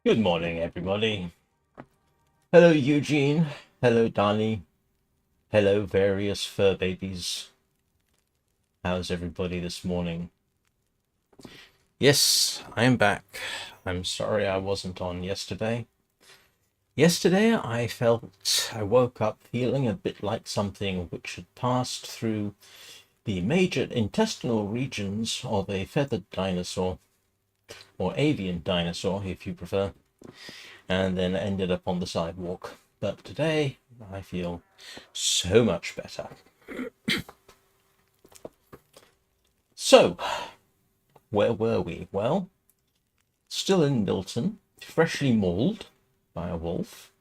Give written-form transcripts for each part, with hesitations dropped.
Good morning, everybody. Hello, Eugene. Hello, Donnie. Hello, various fur babies. How's everybody this morning? Yes, I am back. I'm sorry I wasn't on yesterday. Yesterday, I woke up feeling a bit like something which had passed through the major intestinal regions of a feathered dinosaur, or avian dinosaur, if you prefer, and then ended up on the sidewalk. But today, I feel so much better. So, where were we? Well, still in Milton, freshly mauled by a wolf,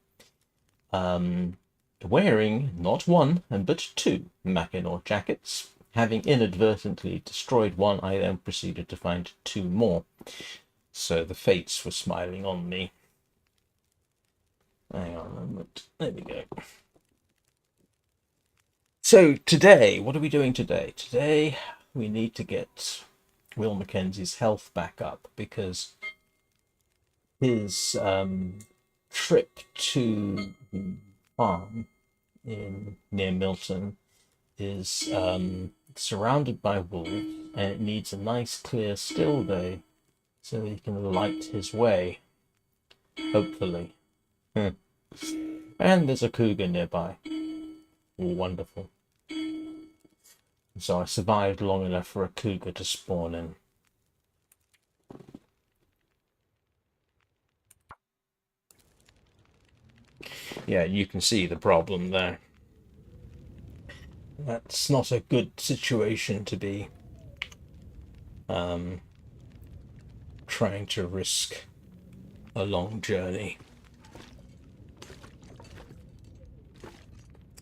wearing not one, but two Mackinaw jackets. Having inadvertently destroyed one, I then proceeded to find two more. So the fates were smiling on me. Hang on a moment. There we go. So today, what are we doing today? Today, we need to get Will Mackenzie's health back up because his trip to the farm in near Milton is surrounded by wolves, and it needs a nice, clear, still day so he can light his way, hopefully. And there's a cougar nearby. Wonderful. So I survived long enough for a cougar to spawn in. Yeah, you can see the problem there. That's not a good situation to be trying to risk a long journey.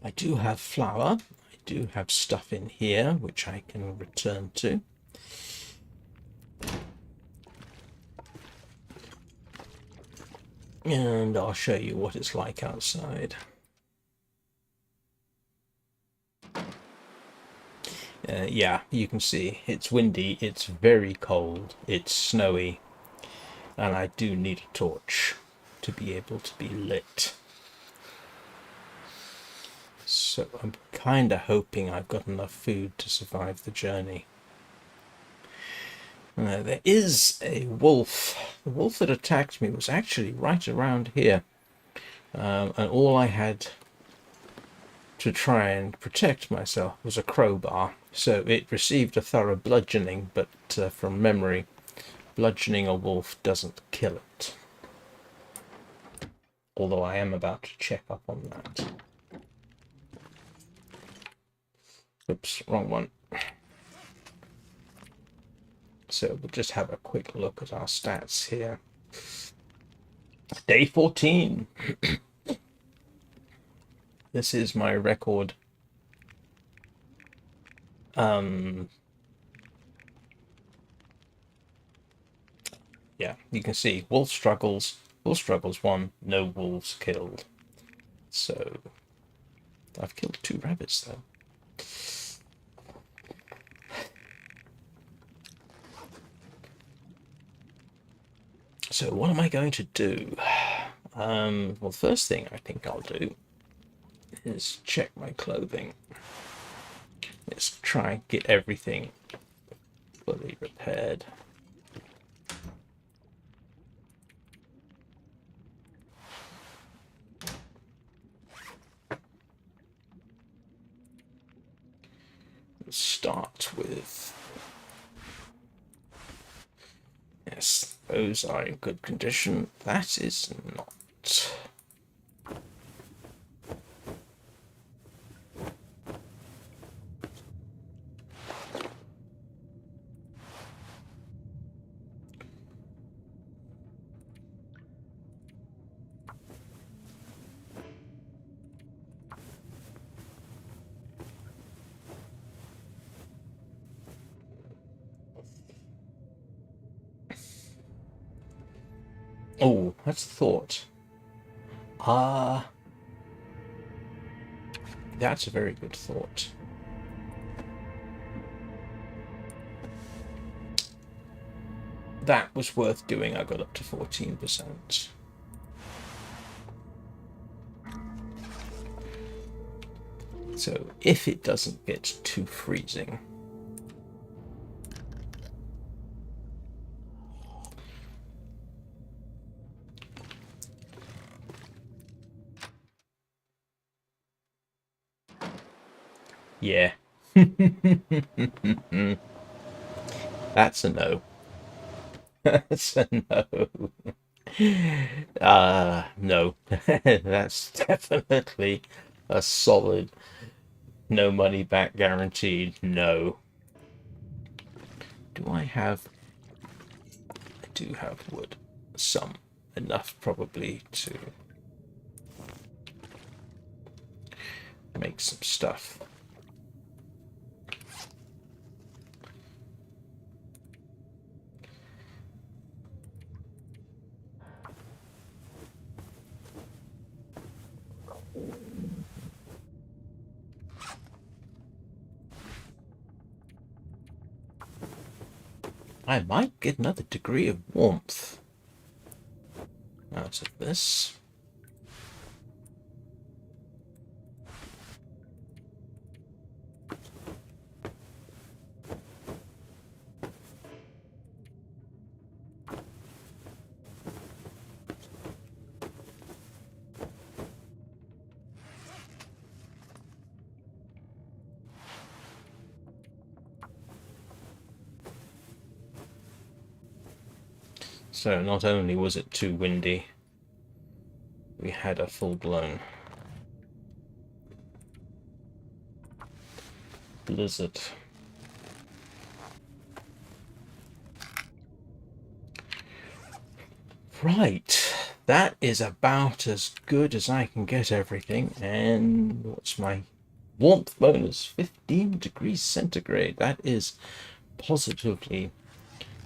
I do have flour. I do have stuff in here which I can return to. And I'll show you what it's like outside. Yeah, you can see it's windy, it's very cold, it's snowy, and I do need a torch to be able to be lit. So I'm kind of hoping I've got enough food to survive the journey. There is a wolf. The wolf that attacked me was actually right around here. And all I had to try and protect myself was a crowbar. So it received a thorough bludgeoning, but from memory, bludgeoning a wolf doesn't kill it. Although I am about to check up on that. Oops, wrong one. So we'll just have a quick look at our stats here. Day 14. This is my record. Yeah, you can see wolf struggles 1, no wolves killed. So I've killed 2 rabbits though. So what am I going to do? Well, first thing I think I'll do is check my clothing. Let's try and get everything fully repaired. Let's start with... Yes, those are in good condition. That is not. Oh, that's a thought. That's a very good thought. that was worth doing. I got up to 14%. So if it doesn't get too freezing, yeah. That's a no. That's a no. No. That's definitely a solid no money back guaranteed no. Do I have... I do have wood. Some. Enough probably to make some stuff. I might get another degree of warmth out of this. So not only was it too windy, we had a full-blown blizzard. Right, that is about as good as I can get everything. And what's my warmth bonus? 15 degrees centigrade. That is positively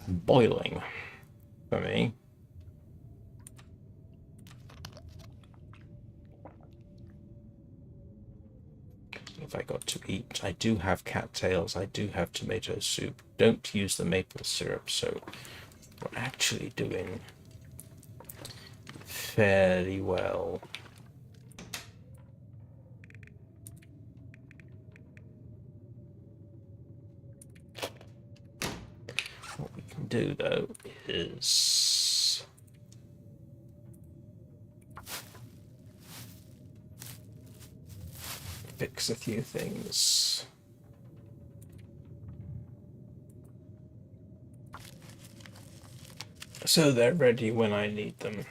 boiling for me. If I got to eat, I do have cattails, I do have tomato soup. Don't use the maple syrup, so we're actually doing fairly well. What we can do though is fix a few things. So they're ready when I need them.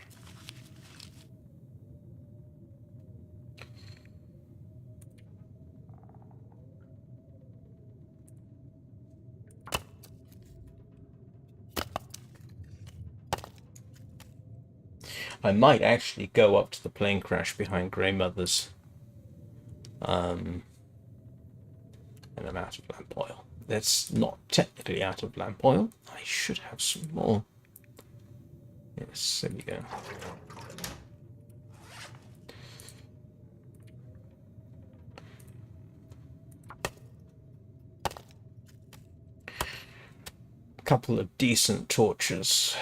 I might actually go up to the plane crash behind Grey Mother's. And I'm out of lamp oil. That's not technically out of lamp oil. I should have some more. Yes, there we go. A couple of decent torches.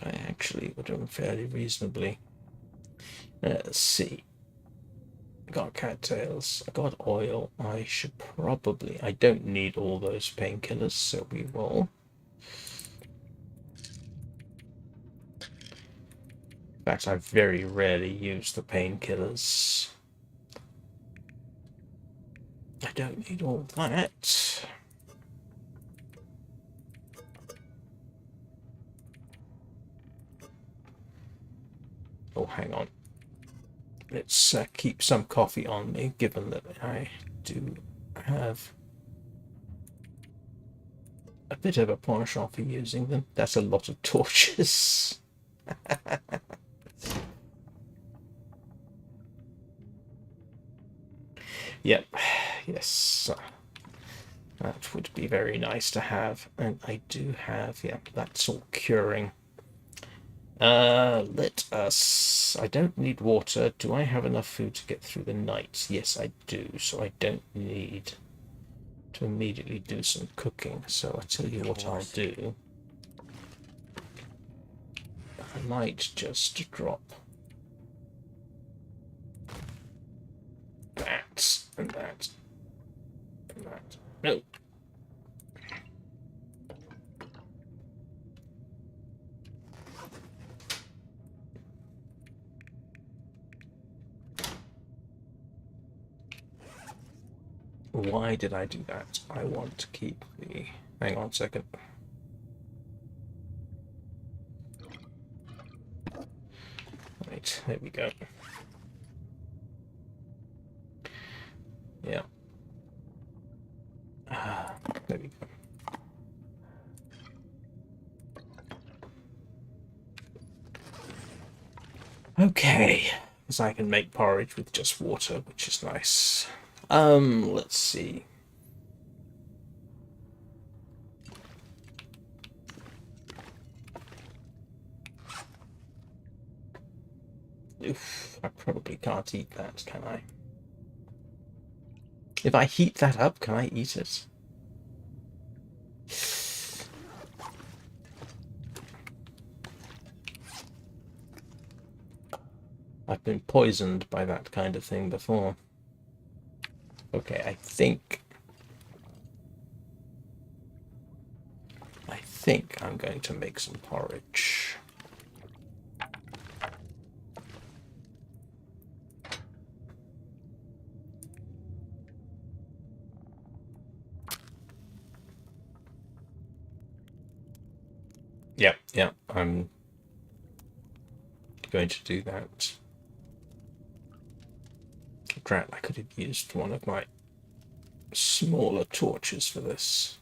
I actually were doing fairly reasonably. Let's see. I got cattails. I got oil. I should probably... I don't need all those painkillers, so we will. In fact, I very rarely use the painkillers. I don't need all that. Oh, hang on. Let's keep some coffee on me, given that I do have a bit of a penchant for using them. That's a lot of torches. Yep, yes. That would be very nice to have. And I do have, yeah, that's all curing. Let us... I don't need water. Do I have enough food to get through the night? Yes, I do. So I don't need to immediately do some cooking, so I'll tell you what I'll do. I might just drop that and that and that. No. Why did I do that? I want to keep the... Hang on a second. Right, there we go. Yeah. There we go. Okay, because I can make porridge with just water, which is nice. Let's see. Oof, I probably can't eat that, can I? If I heat that up, can I eat it? I've been poisoned by that kind of thing before. Okay, I think I'm going to make some porridge. Yeah, I'm going to do that. Drat, I could have used one of my smaller torches for this.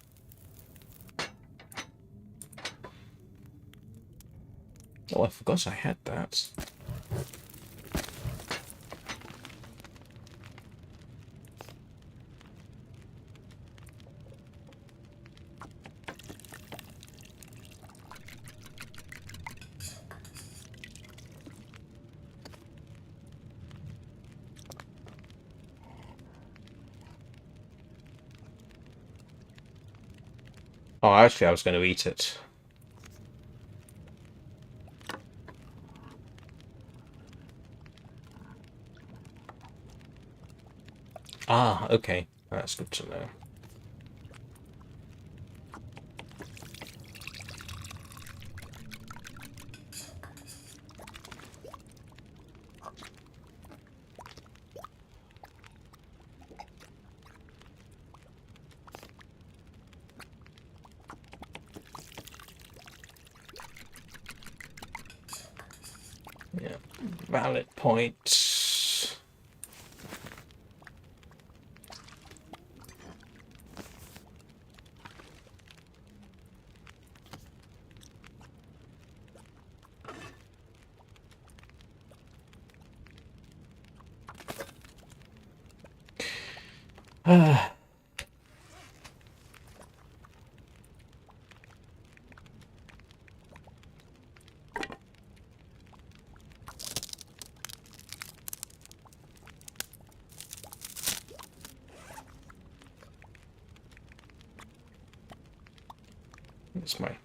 Oh, I forgot I had that. Oh, actually, I was going to eat it. Ah, okay. That's good to know. Yeah, valid point. It's my...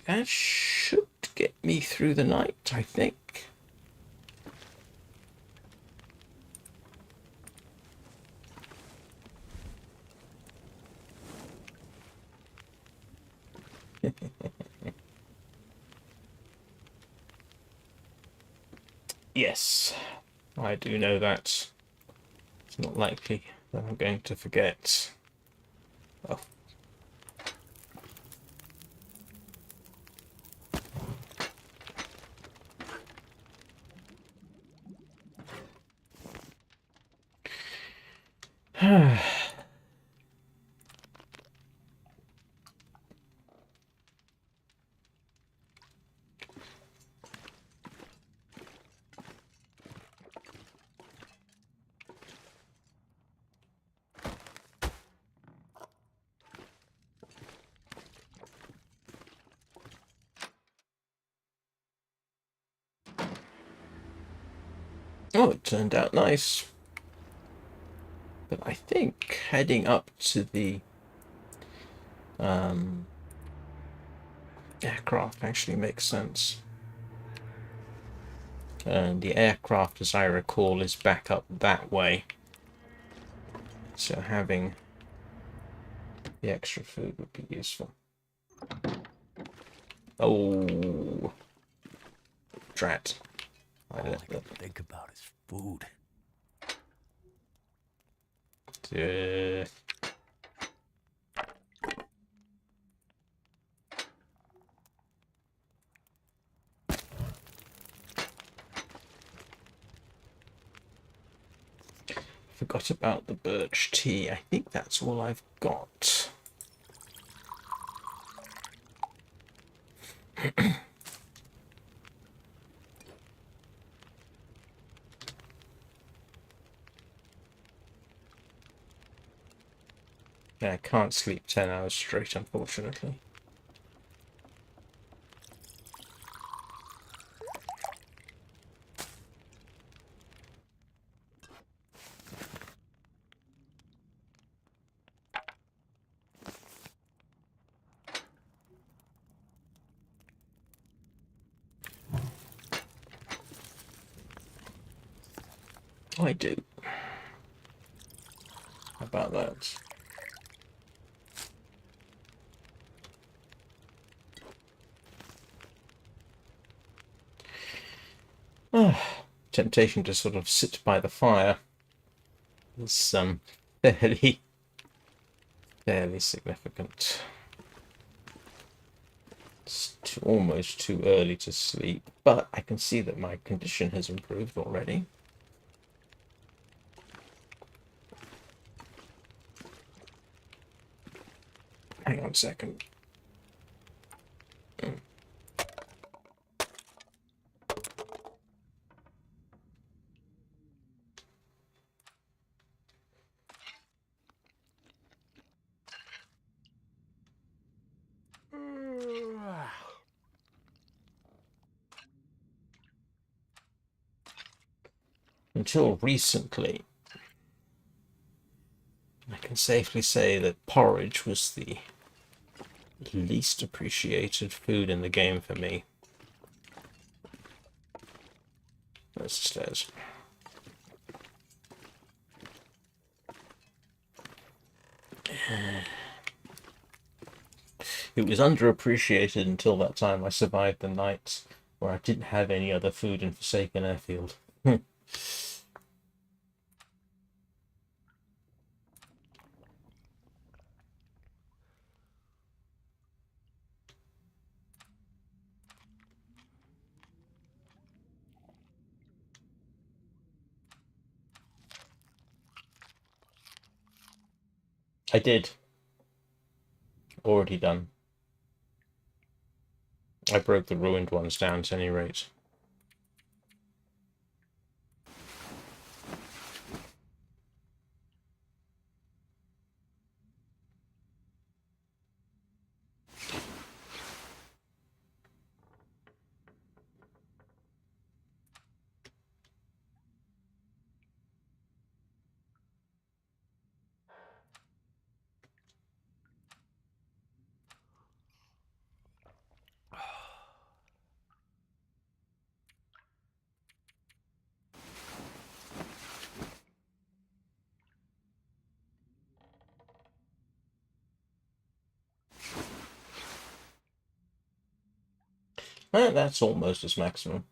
That should get me through the night, I think. Yes, I do know that. It's not likely that I'm going to forget. Oh. Oh, it turned out nice. But I think heading up to the aircraft actually makes sense. And the aircraft, as I recall, is back up that way. So having the extra food would be useful. Oh, drat. All I can think about is food. Forgot about the birch tea. I think that's all I've got. Yeah, I can't sleep 10 hours straight, unfortunately. I do. How about that? Temptation to sort of sit by the fire is fairly significant. It's almost too early to sleep, but I can see that my condition has improved already. Hang on a second. Until recently, I can safely say that porridge was the least appreciated food in the game for me. There's the stairs. It was underappreciated until that time I survived the nights where I didn't have any other food in Forsaken Airfield. I did. Already done. I broke the ruined ones down at any rate. That's almost as maximum.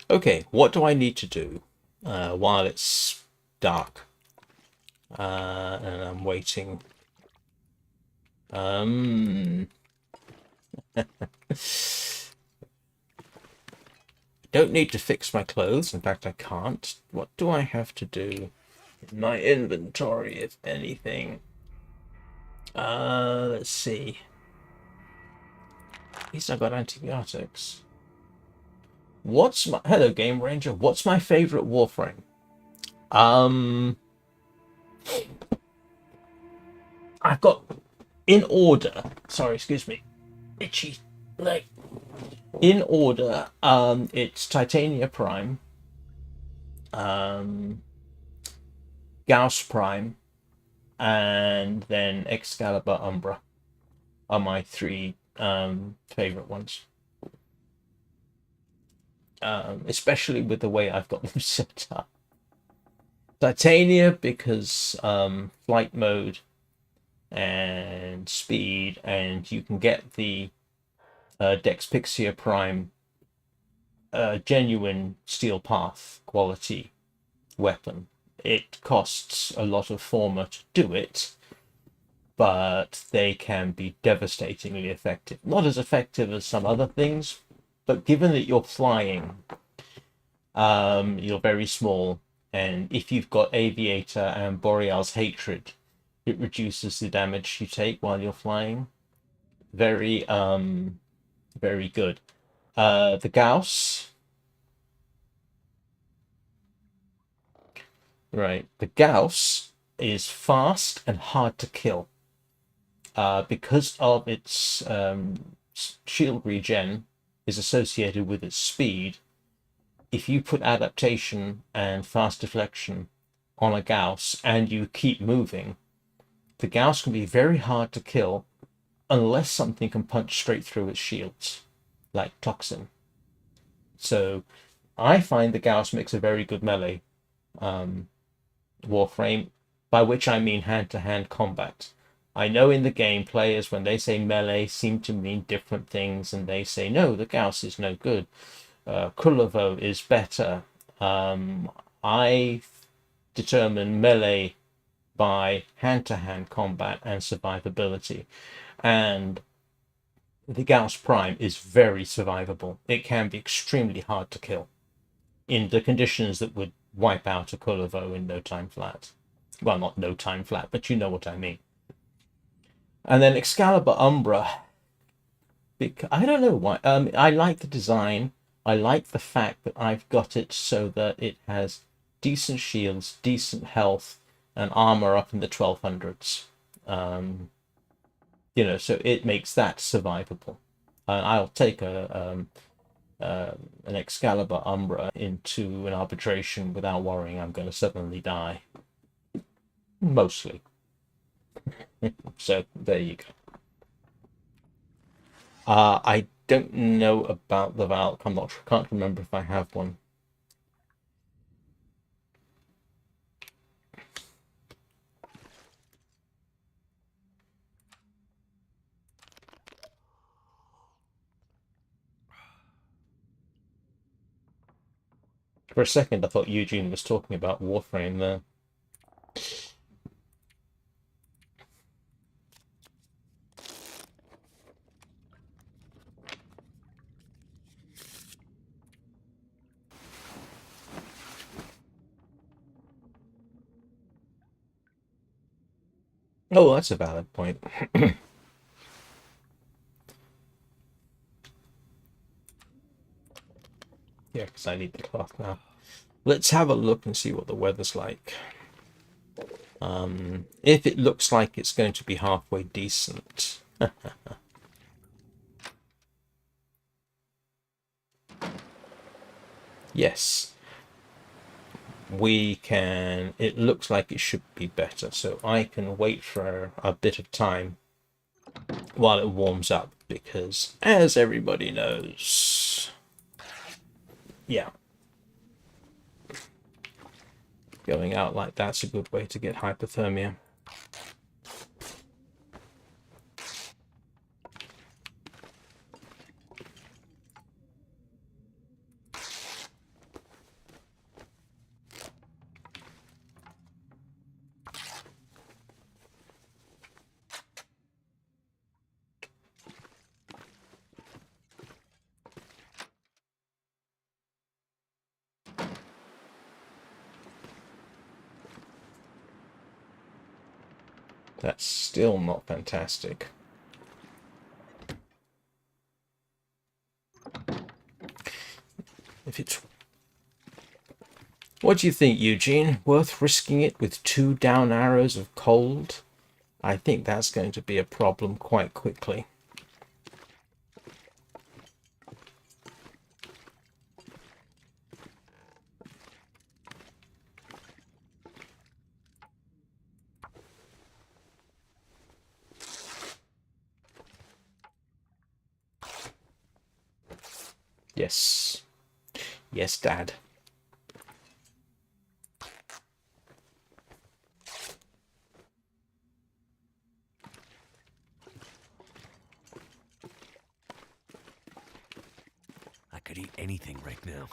Okay, what do I need to do while it's dark and I'm waiting? Don't don't need to fix my clothes. In fact, I can't. What do I have to do in my inventory, if anything? Let's see. At least I got antibiotics. What's my... Hello, Game Ranger. What's my favorite Warframe? I've got... In order... Sorry, excuse me. Itchy leg. In order, it's Titania Prime, Gauss Prime, and then Excalibur Umbra are my three favorite ones. Especially with the way I've got them set up. Titania because flight mode and speed, and you can get the Dexpixia Prime genuine steel path quality weapon. It costs a lot of former to do it, but they can be devastatingly effective. Not as effective as some other things, but given that you're flying, you're very small, and if you've got Aviator and Boreal's Hatred, it reduces the damage you take while you're flying. Very, very good. The Gauss. Right. The Gauss is fast and hard to kill. Because of its shield regen is associated with its speed. If you put adaptation and fast deflection on a Gauss and you keep moving, the Gauss can be very hard to kill unless something can punch straight through its shields, like Toxin. So I find the Gauss makes a very good melee Warframe, by which I mean hand-to-hand combat. I know in the game players, when they say melee, seem to mean different things, and they say, no, the Gauss is no good. Kulavo is better. I determine melee by hand-to-hand combat and survivability. And the Gauss Prime is very survivable. It can be extremely hard to kill in the conditions that would wipe out a Kulavo in no time flat. Well, not no time flat, but you know what I mean. And then Excalibur Umbra, I don't know why. I like the design. I like the fact that I've got it so that it has decent shields, decent health, and armor up in the 1200s. So it makes that survivable. I'll take an Excalibur Umbra into an arbitration without worrying I'm going to suddenly die. Mostly. So there you go. I don't know about the Valk. Can't remember if I have one. For a second, I thought Eugene was talking about Warframe there. Oh, that's a valid point. Yeah, because I need the cloth now. Let's have a look and see what the weather's like. If it looks like it's going to be halfway decent. Yes. It looks like it should be better. So I can wait for a bit of time while it warms up, because as everybody knows, yeah, going out like that's a good way to get hypothermia. That's still not fantastic. If it's... What do you think, Eugene? Worth risking it with 2 down arrows of cold? I think that's going to be a problem quite quickly. Yes. Yes, Dad. I could eat anything right now.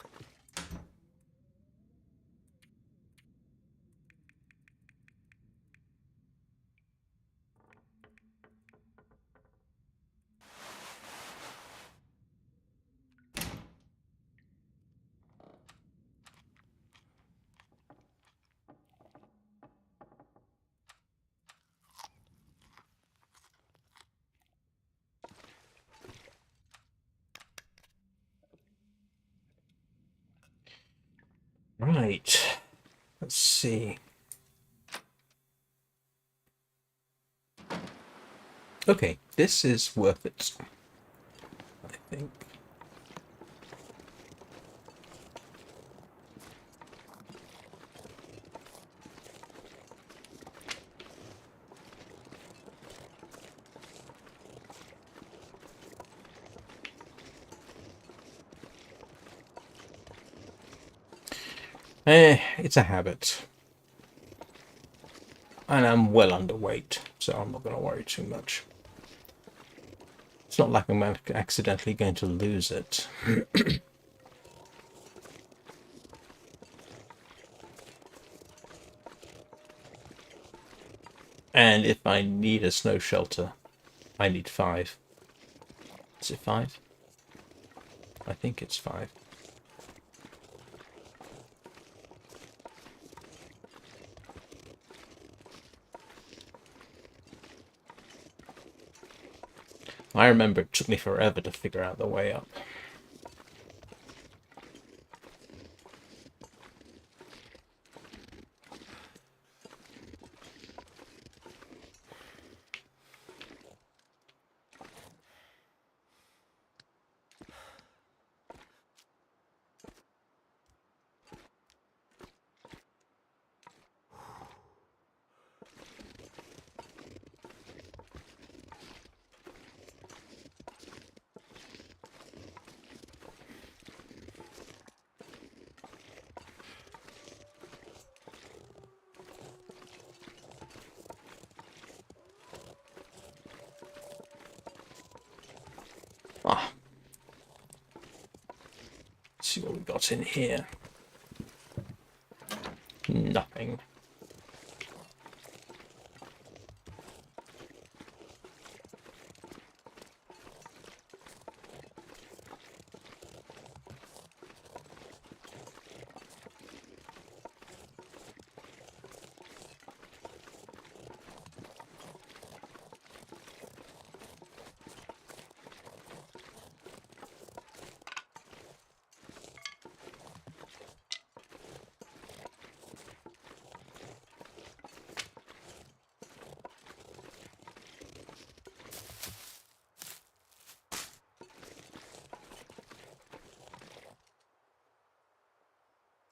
Right. Let's see. Okay, this is worth it, I think. It's a habit. And I'm well underweight, so I'm not going to worry too much. It's not like I'm accidentally going to lose it. And if I need a snow shelter, I need 5. Is it 5? I think it's 5. I remember it took me forever to figure out the way up. Ah, let's see what we got in here. Nothing.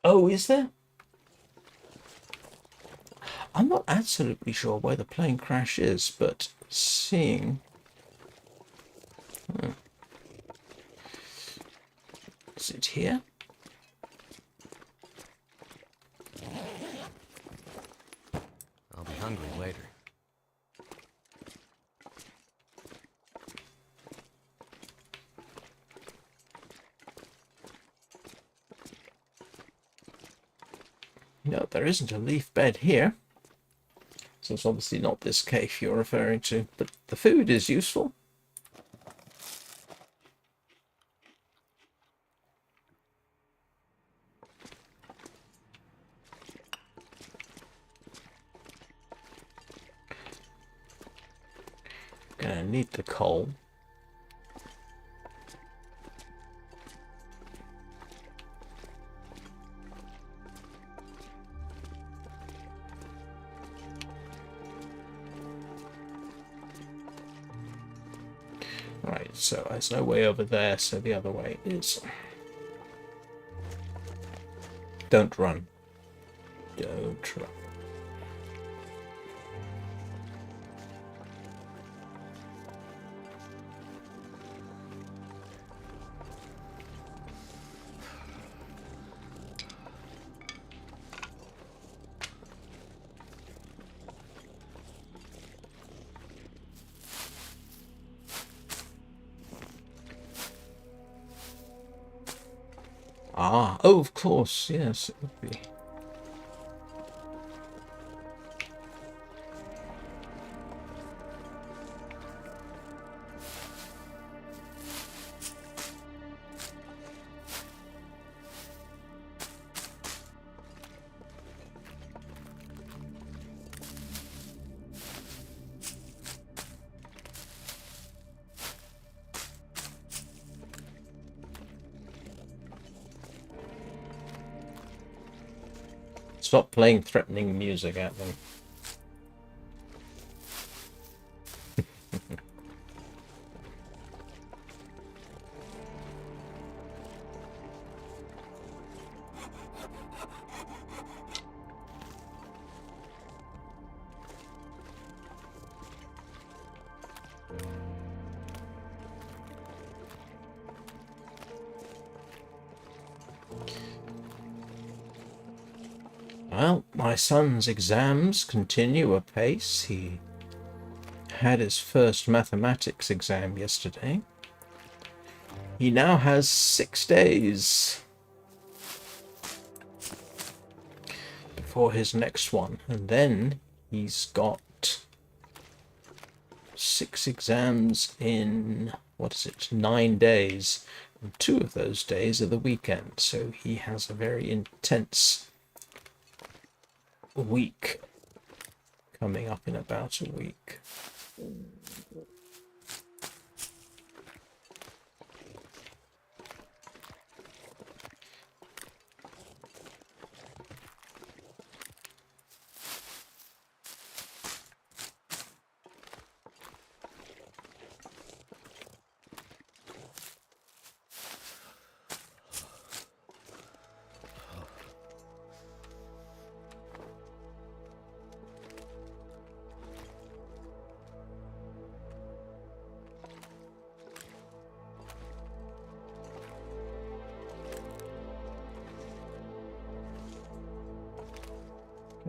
Oh, is there? I'm not absolutely sure where the plane crash is, but seeing... Is it here? I'll be hungry later. No, there isn't a leaf bed here. So it's obviously not this cave you're referring to, but the food is useful. I need the coal. Right, so there's no way over there, so the other way is... Don't run. Don't run. Ah, oh, of course, yes, it would be. Stop playing threatening music at them. Well, my son's exams continue apace. He had his first mathematics exam yesterday. He now has 6 days before his next one, and then he's got 6 exams in, 9 days, and 2 of those days are the weekend, so he has a very intense week coming up in about a week.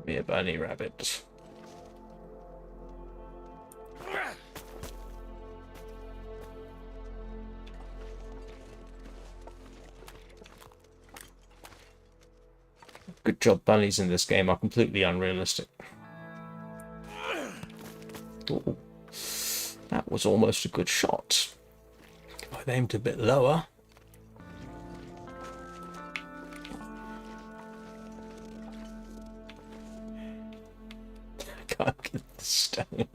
Be a bunny rabbit. Good job, bunnies in this game are completely unrealistic. Ooh, that was almost a good shot. If I'd aimed a bit lower. Can't get the stone.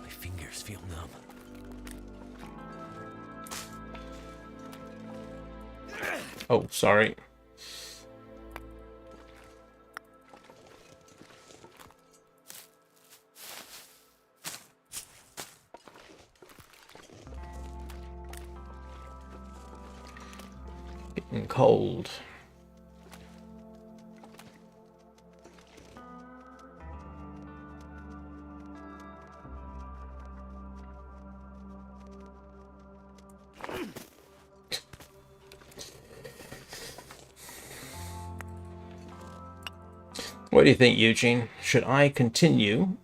My fingers feel numb. Oh, sorry. Getting cold. What do you think, Eugene? Should I continue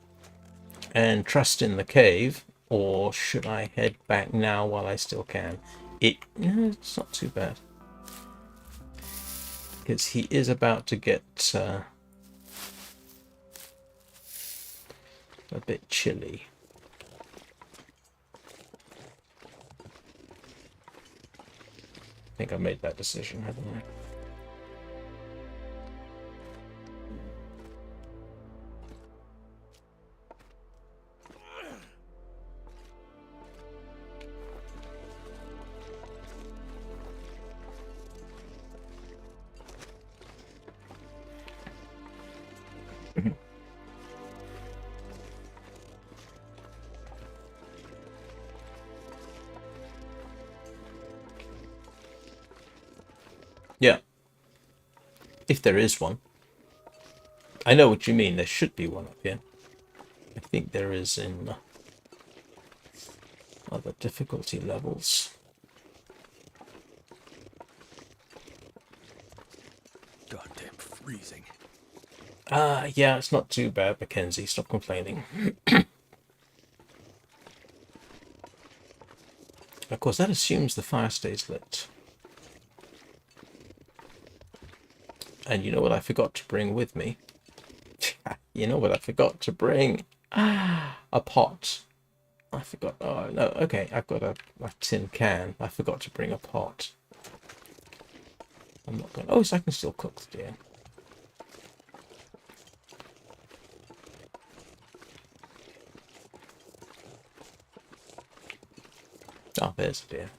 and trust in the cave, or should I head back now while I still can? It's not too bad. Because he is about to get a bit chilly. I think I made that decision, haven't I? If there is one. I know what you mean. There should be one up here. I think there is in other difficulty levels. Goddamn freezing. Yeah, it's not too bad, Mackenzie. Stop complaining. Of course, that assumes the fire stays lit. And you know what I forgot to bring with me? You know what I forgot to bring? A pot. I forgot. Oh, no. Okay, I've got a tin can. I forgot to bring a pot. I'm not going. Oh, so I can still cook the deer. Oh, there's a deer.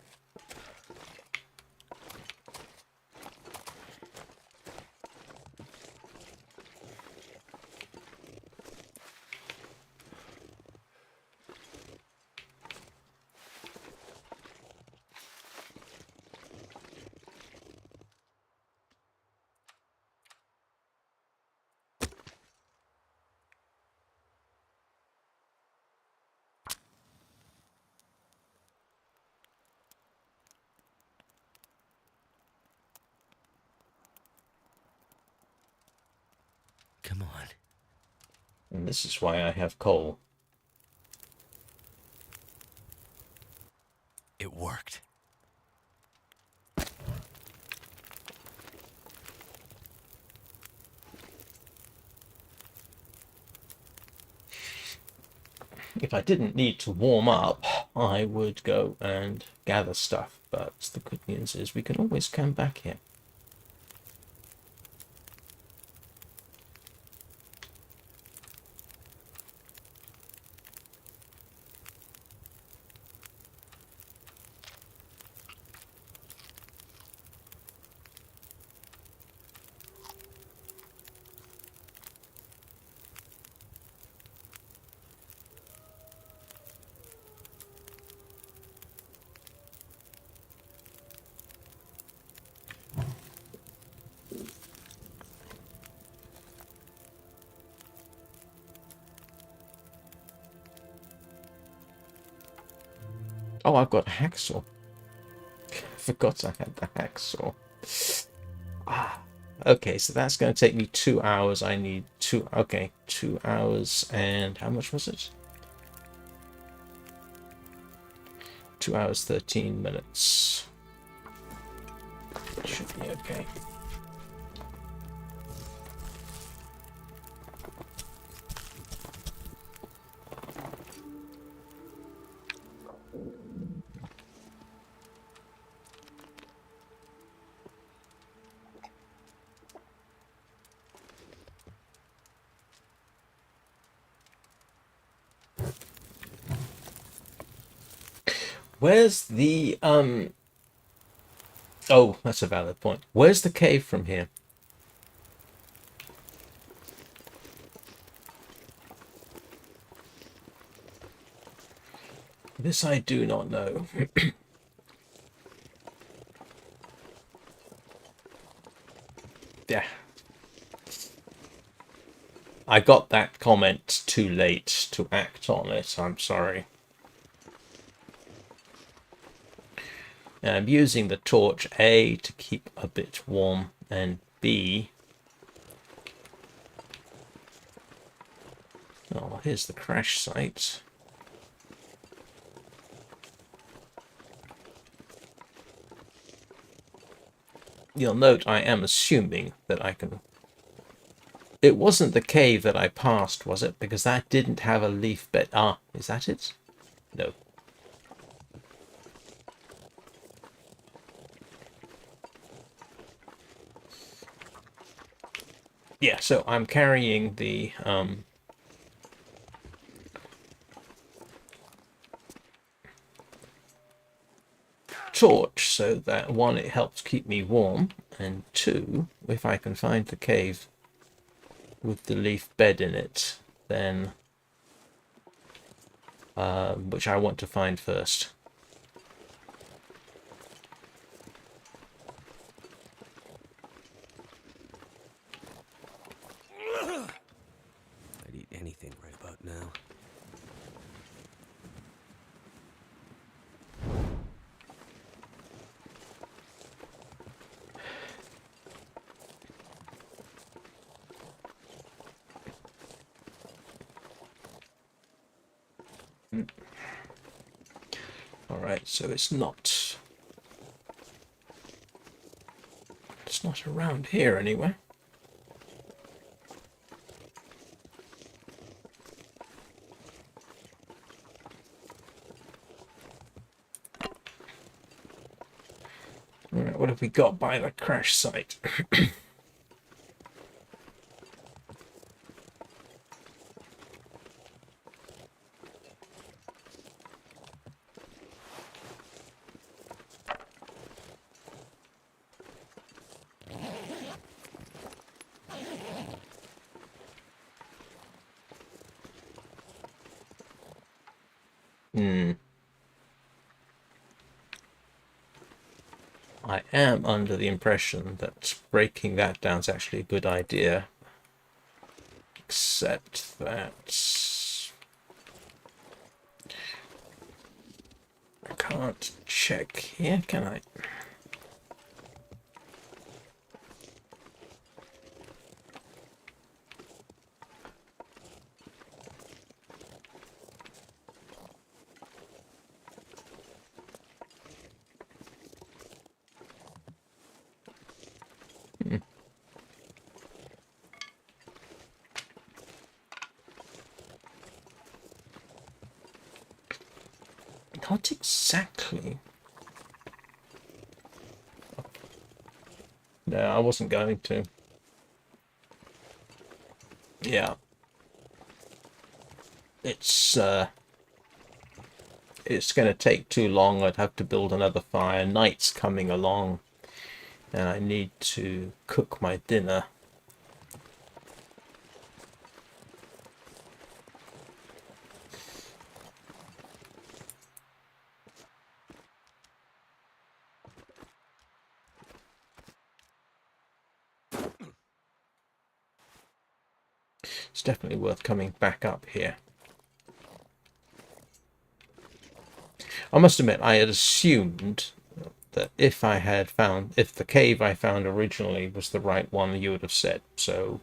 Come on. And this is why I have coal. It worked. If I didn't need to warm up, I would go and gather stuff. But the good news is we can always come back here. Oh, I've got a hacksaw. I forgot I had the hacksaw. Okay, so that's going to take me 2 hours. I need 2 hours and how much was it? 2 hours, 13 minutes. Should be okay. Where's the oh, that's a valid point. Where's the cave from here? This I do not know. Yeah. I got that comment too late to act on it. I'm sorry. And I'm using the torch, A, to keep a bit warm, and B... Oh, here's the crash site. You'll note I am assuming that I can... It wasn't the cave that I passed, was it? Because that didn't have a leaf bed. Ah, is that it? No. Yeah, so I'm carrying the torch so that one, it helps keep me warm, and two, if I can find the cave with the leaf bed in it, then which I want to find first. All right, so it's not around here anyway. All right, what have we got by the crash site? I am under the impression that breaking that down is actually a good idea. Except that I can't check here, can I? Not exactly. No, I wasn't going to. Yeah. It's going to take too long. I'd have to build another fire. Night's coming along, and I need to cook my dinner. It's definitely worth coming back up here. I must admit, I had assumed that if the cave I found originally was the right one, you would have said so.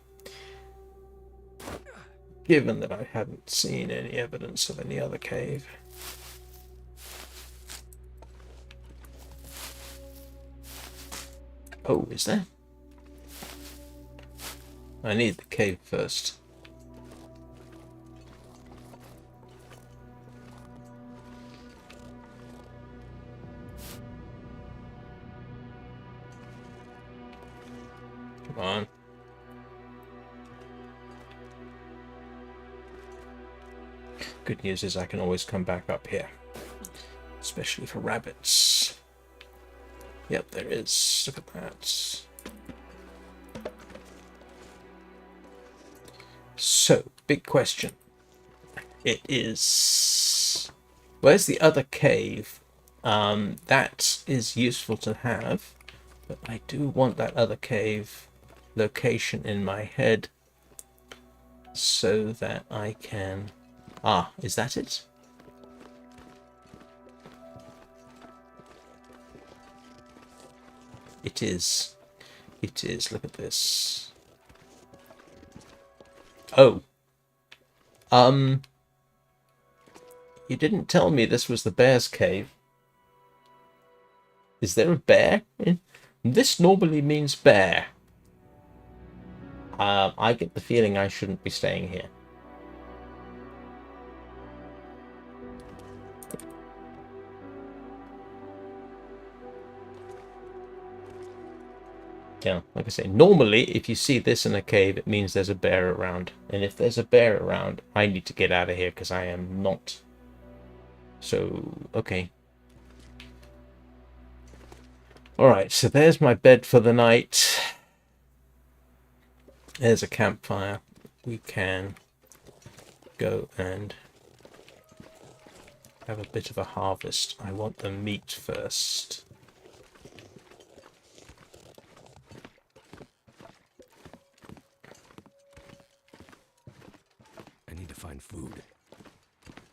Given that I hadn't seen any evidence of any other cave. Oh, is there? I need the cave first. Come on. Good news is I can always come back up here. Especially for rabbits. Yep, there is. Look at that. So, big question. It is... Where's the other cave? That is useful to have. But I do want that other cave location in my head so that I can... Ah, is that it? It is. It is. Look at this. Oh. You didn't tell me this was the bear's cave. Is there a bear? This normally means bear. I get the feeling I shouldn't be staying here. Yeah, like I say, normally if you see this in a cave, it means there's a bear around. And if there's a bear around, I need to get out of here because I am not. So, okay. Alright, so there's my bed for the night. There's a campfire. We can go and have a bit of a harvest. I want the meat first. I need to find food.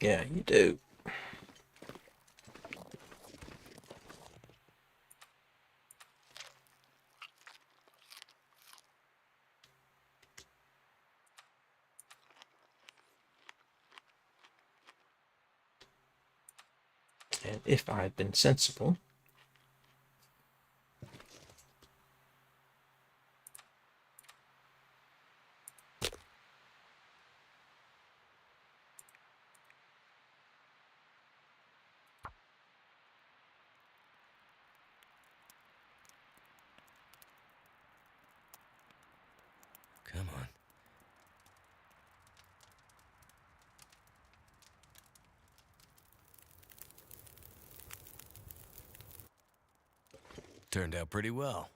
Yeah, you do. And if I had been sensible, Come on. Turned out pretty well.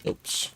oops.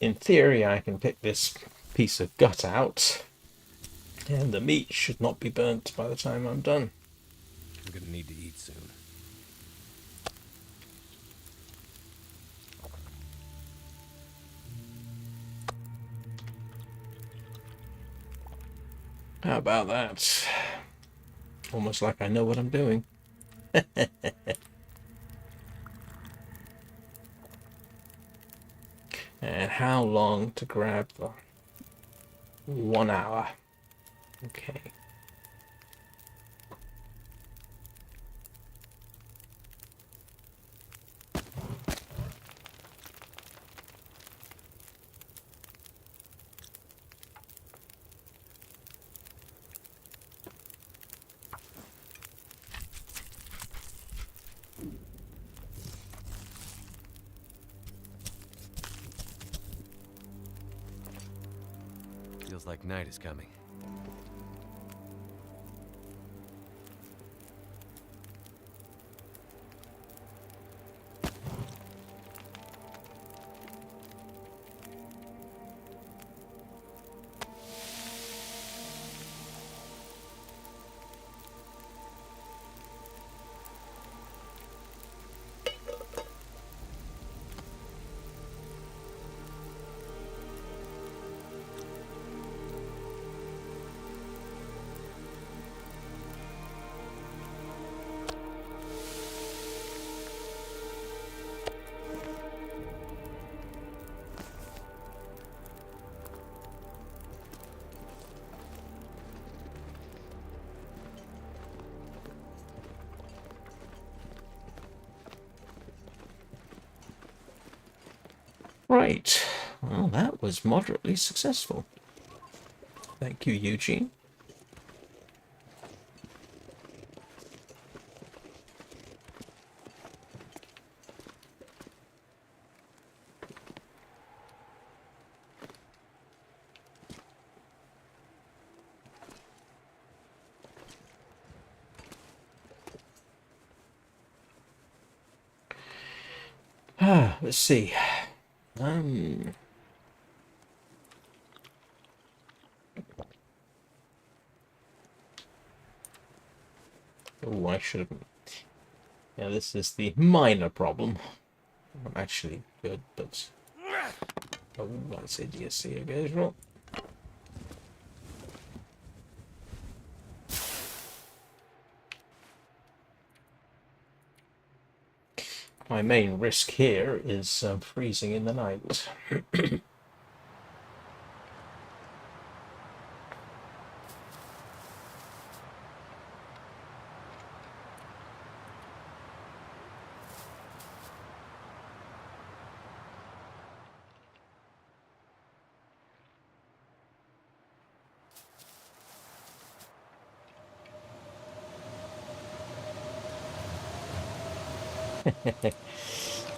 In theory, I can pick this piece of gut out, and the meat should not be burnt by the time I'm done. I'm gonna need to eat soon. How about that? Almost like I know what I'm doing. And how long to grab the 1 hour? Okay. Feels like night is coming. Right. Well, that was moderately successful. Thank you, Eugene. Let's see. Oh, I should have. Yeah, this is the minor problem. I'm actually good, but Oh, that's idiocy occasional. My main risk here is freezing in the night.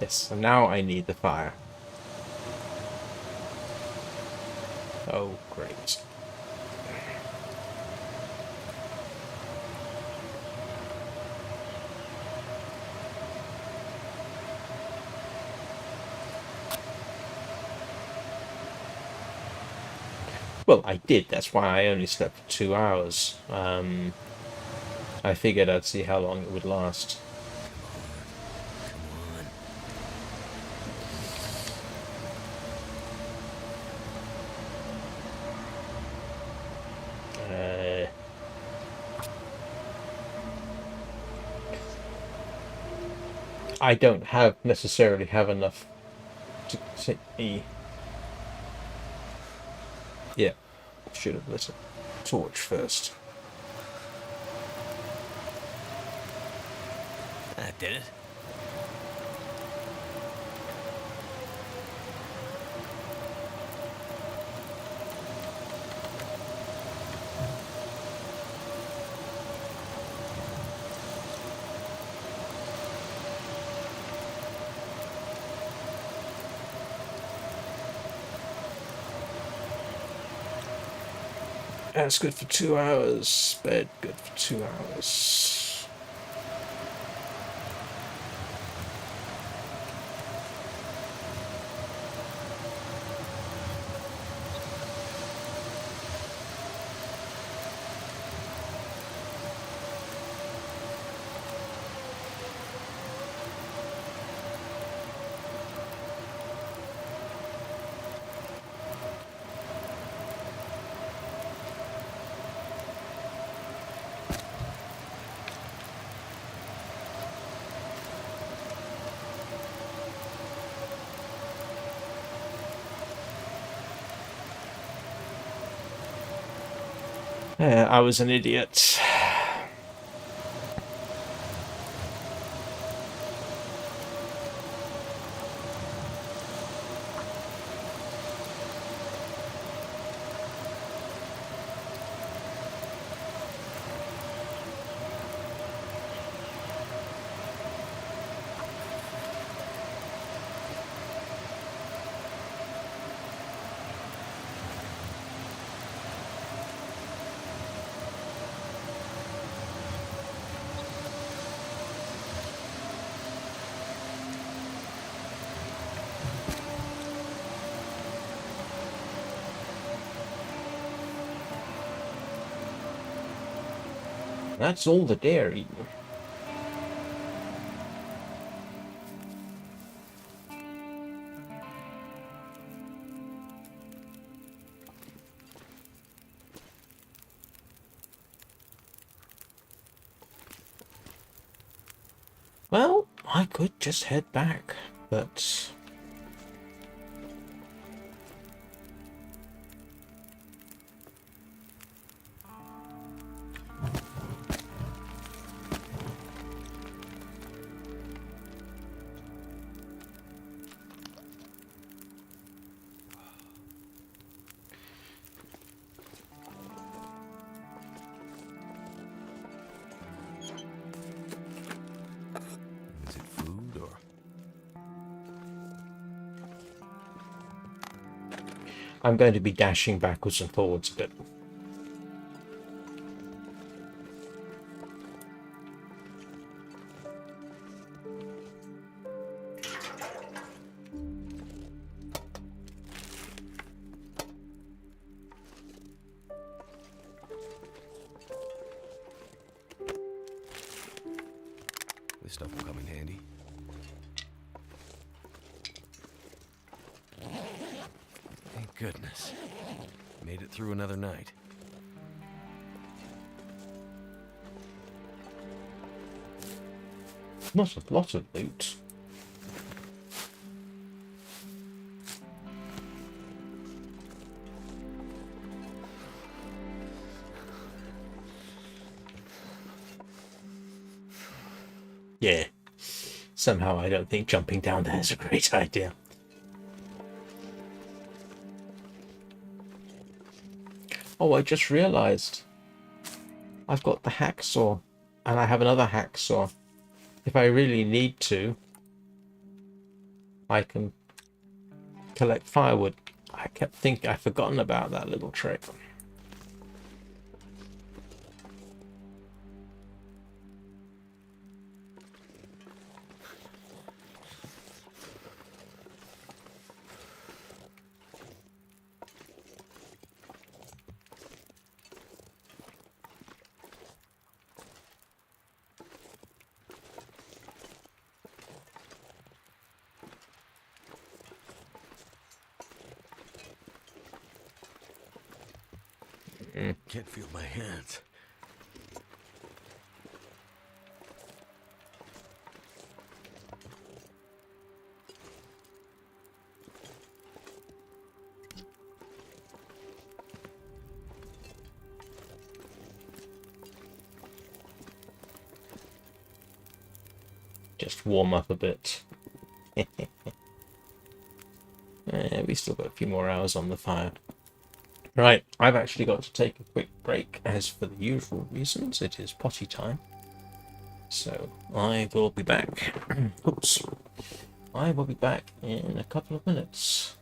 Yes, so now I need the fire. Oh, great. Well, I did. That's why I only slept for 2 hours. I figured I'd see how long it would last. Come Uh, I don't necessarily have enough to take me. Yeah, should have lit a torch first. on. That did it. That's good for 2 hours. Bed good for 2 hours. I was an idiot. That's all the dare eaten. Well, I could just head back, but Is it food or? I'm going to be dashing backwards and forwards a bit. This stuff will come in handy. goodness. Made it through another night. Not a lot of loot. Yeah. Somehow I don't think jumping down there is a great idea. Oh, I just realised I've got the hacksaw and I have another hacksaw. If I really need to, I can collect firewood. I kept thinking I'd forgotten about that little trick. Can't feel my hands. Just warm up a bit. We still got a few more hours on the fire. Right, I've actually got to take a quick break, as for the usual reasons. It is potty time. So I will be back. Oops. I will be back in a couple of minutes.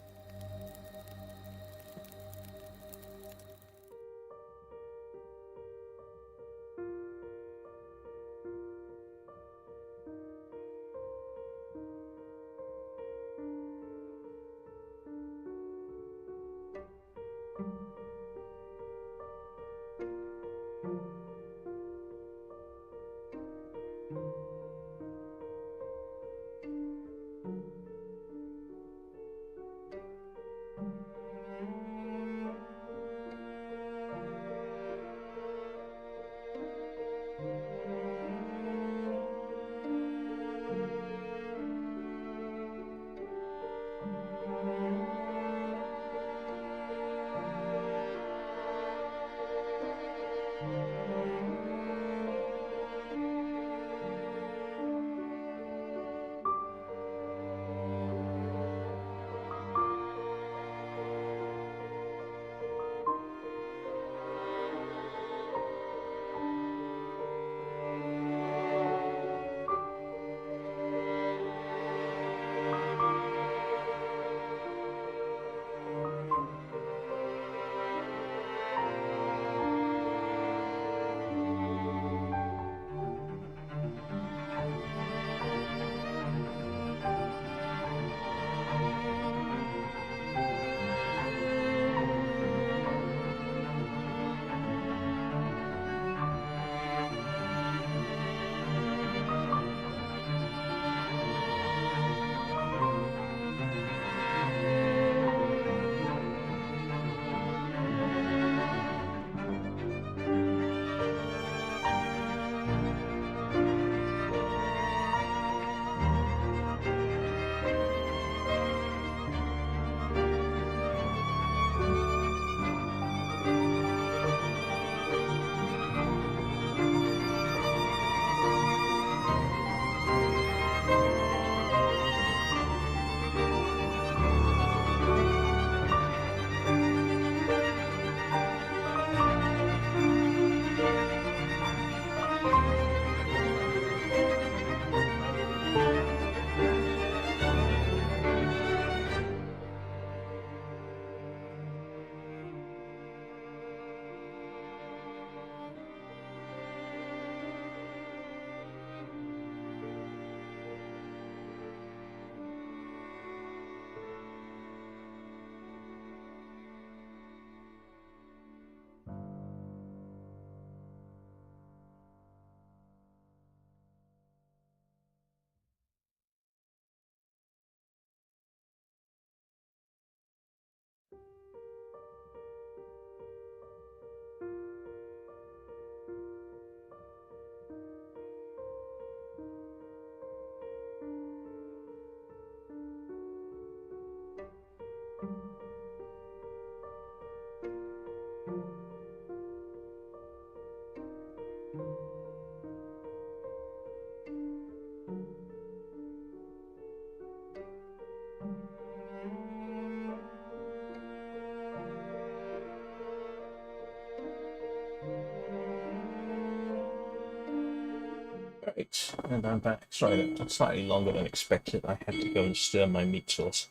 Right, and I'm back. Sorry, that's slightly longer than expected. I had to go and stir my meat sauce.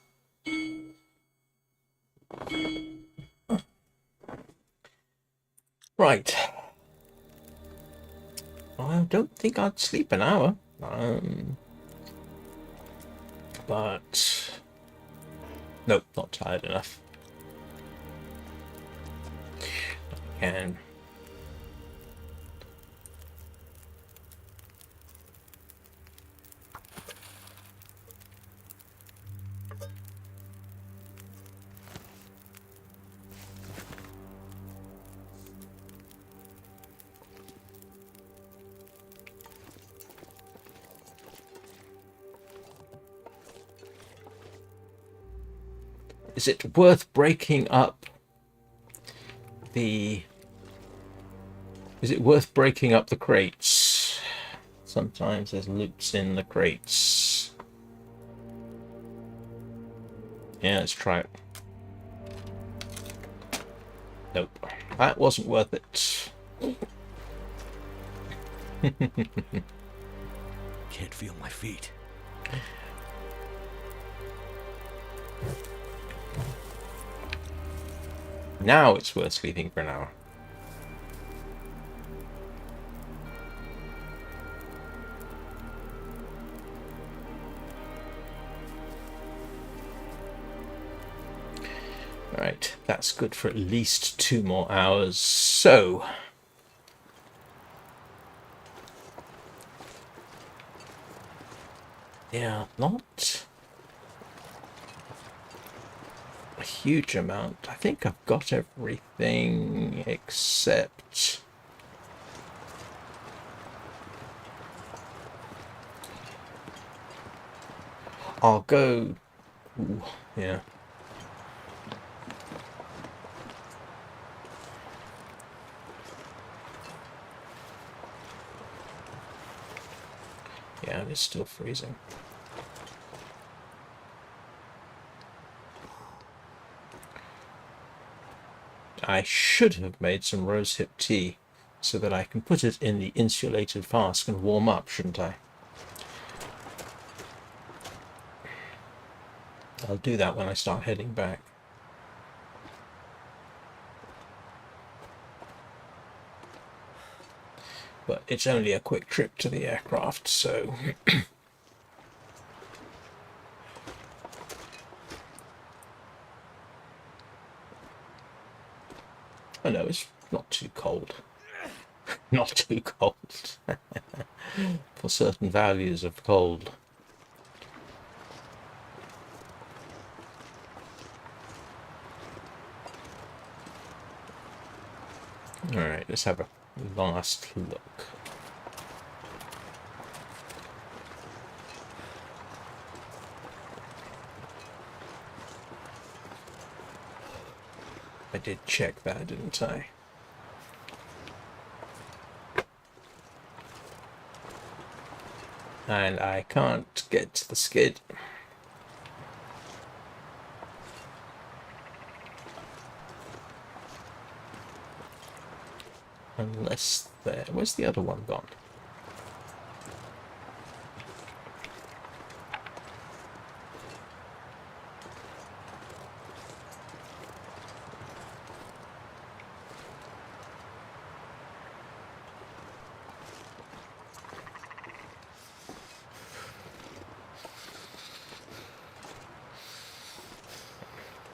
Right. I don't think I'd sleep an hour. But nope, not tired enough. Can. Is it worth breaking up the... Is it worth breaking up the crates? Sometimes there's loots in the crates. Yeah, let's try it. Nope. That wasn't worth it. Can't feel my feet. Now it's worth sleeping for an hour. Right, that's good for at least 2 more hours. So, yeah, not a huge amount. I think I've got everything except... I'll go... Ooh, yeah. Yeah, it's still freezing. I should have made some rosehip tea so that I can put it in the insulated flask and warm up, shouldn't I? I'll do that when I start heading back. But it's only a quick trip to the aircraft, so... Oh no, it's not too cold. Not too cold. For certain values of cold. Alright, let's have a last look. I did check that, didn't I? And I can't get to the skid. Unless there... Where's the other one gone?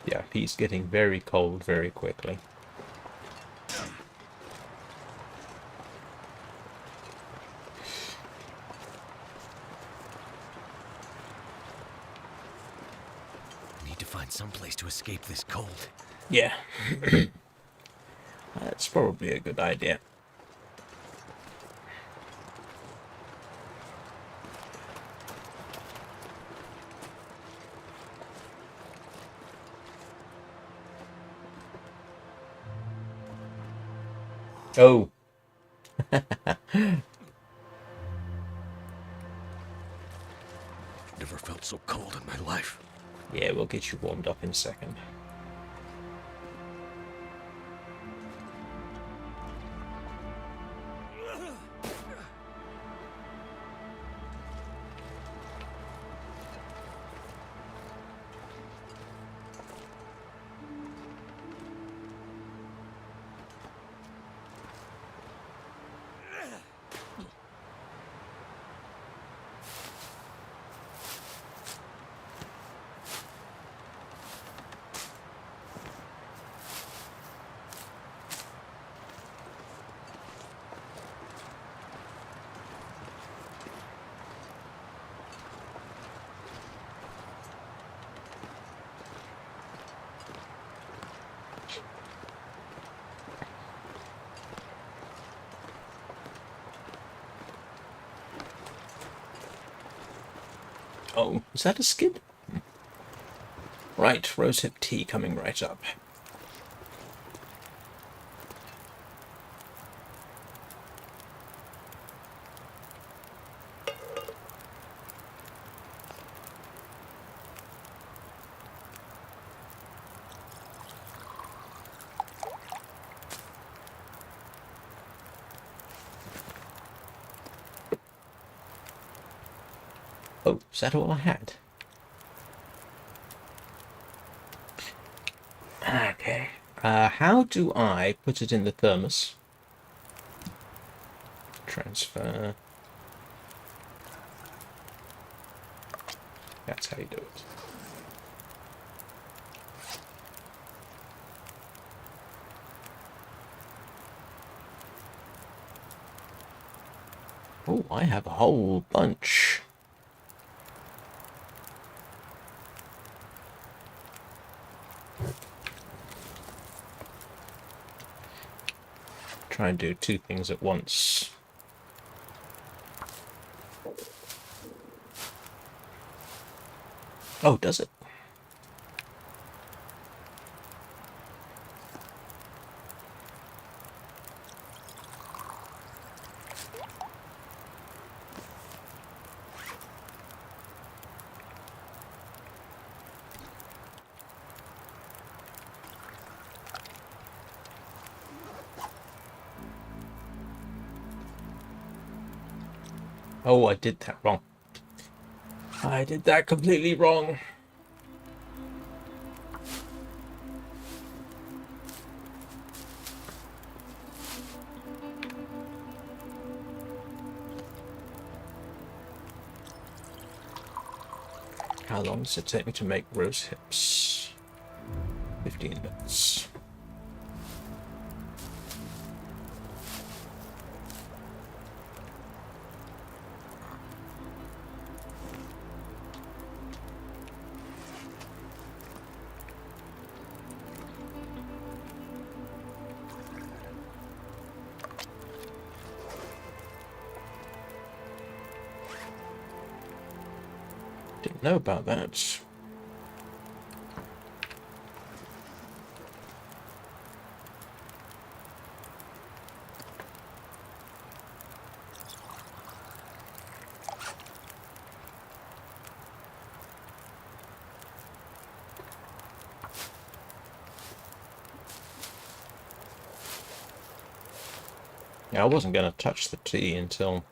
Yeah, he's getting very cold very quickly. Need to find some place to escape this cold. Yeah. That's probably a good idea. Oh. Never felt so cold in my life. Yeah, we'll get you warmed up in a second. Is that a skid? Right, rosehip tea coming right up. Oh, is that all I had? Okay. How do I put it in the thermos? Transfer. That's how you do it. Oh, I have a whole bunch. Try and do two things at once. Oh, does it? Oh, I did that wrong. I did that completely wrong. How long does it take me to make rose hips? 15 minutes. Didn't know about that. Yeah, I wasn't going to touch the tea until...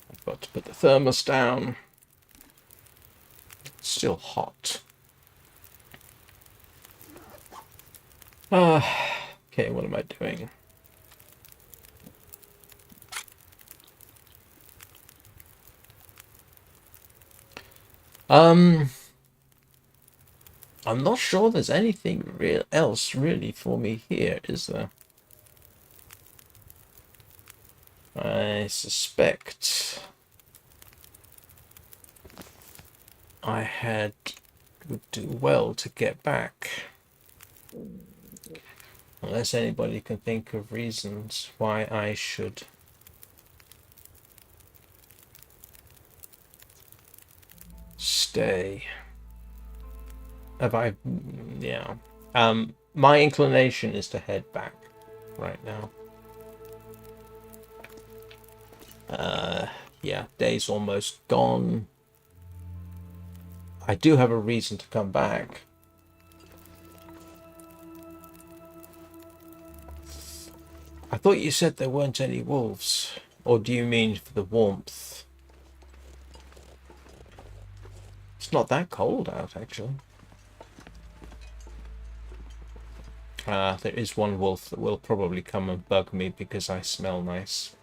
I've got to put the thermos down. It's still hot. Okay, what am I doing? I'm not sure there's anything else really for me here, is there? I suspect would do well to get back. Unless anybody can think of reasons why I should stay. Yeah. My inclination is to head back right now. Yeah, day's almost gone. I do have a reason to come back. I thought you said there weren't any wolves. Or do you mean for the warmth? It's not that cold out, actually. There is one wolf that will probably come and bug me because I smell nice.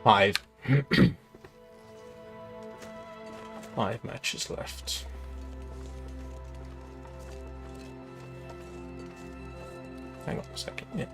Five. 5 matches left. Hang on a second. Yeah.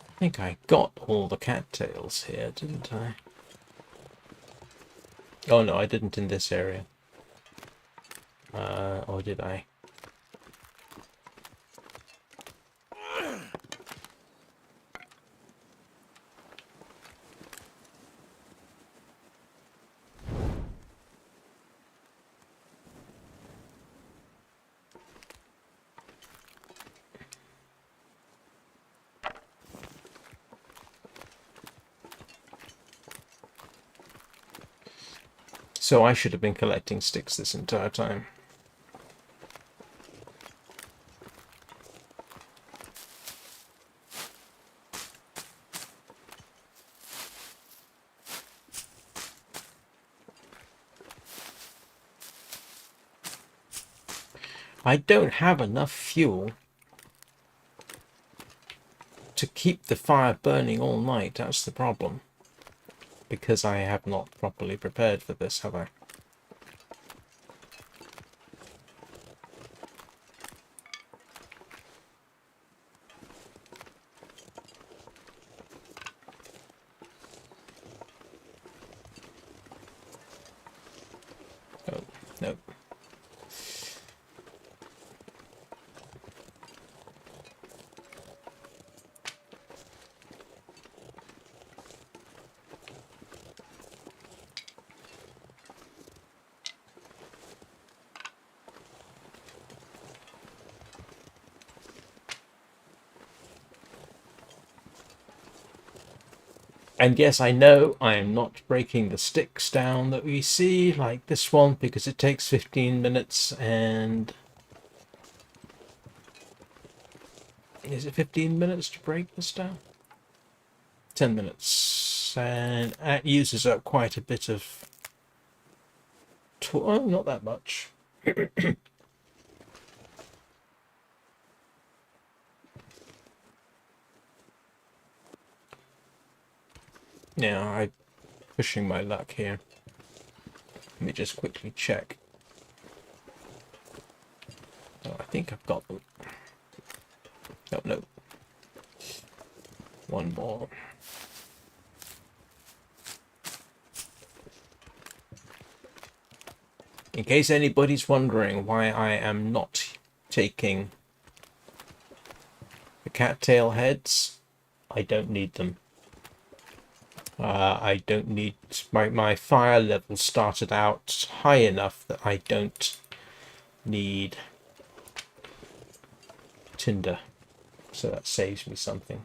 I think I got all the cattails here, didn't I? Oh no, I didn't in this area. Or did I? So I should have been collecting sticks this entire time. I don't have enough fuel to keep the fire burning all night. That's the problem. Because I have not properly prepared for this, have I? Oh, no. And yes, I know I am not breaking the sticks down that we see, like this one, because it takes 15 minutes and... Is it 15 minutes to break this down? 10 minutes. And it uses up quite a bit of... Oh, not that much. Now, I'm pushing my luck here. Let me just quickly check. Oh, I think I've got them. Oh, no. One more. In case anybody's wondering why I am not taking the cattail heads, I don't need them. I don't need... My fire level started out high enough that I don't need tinder. So that saves me something.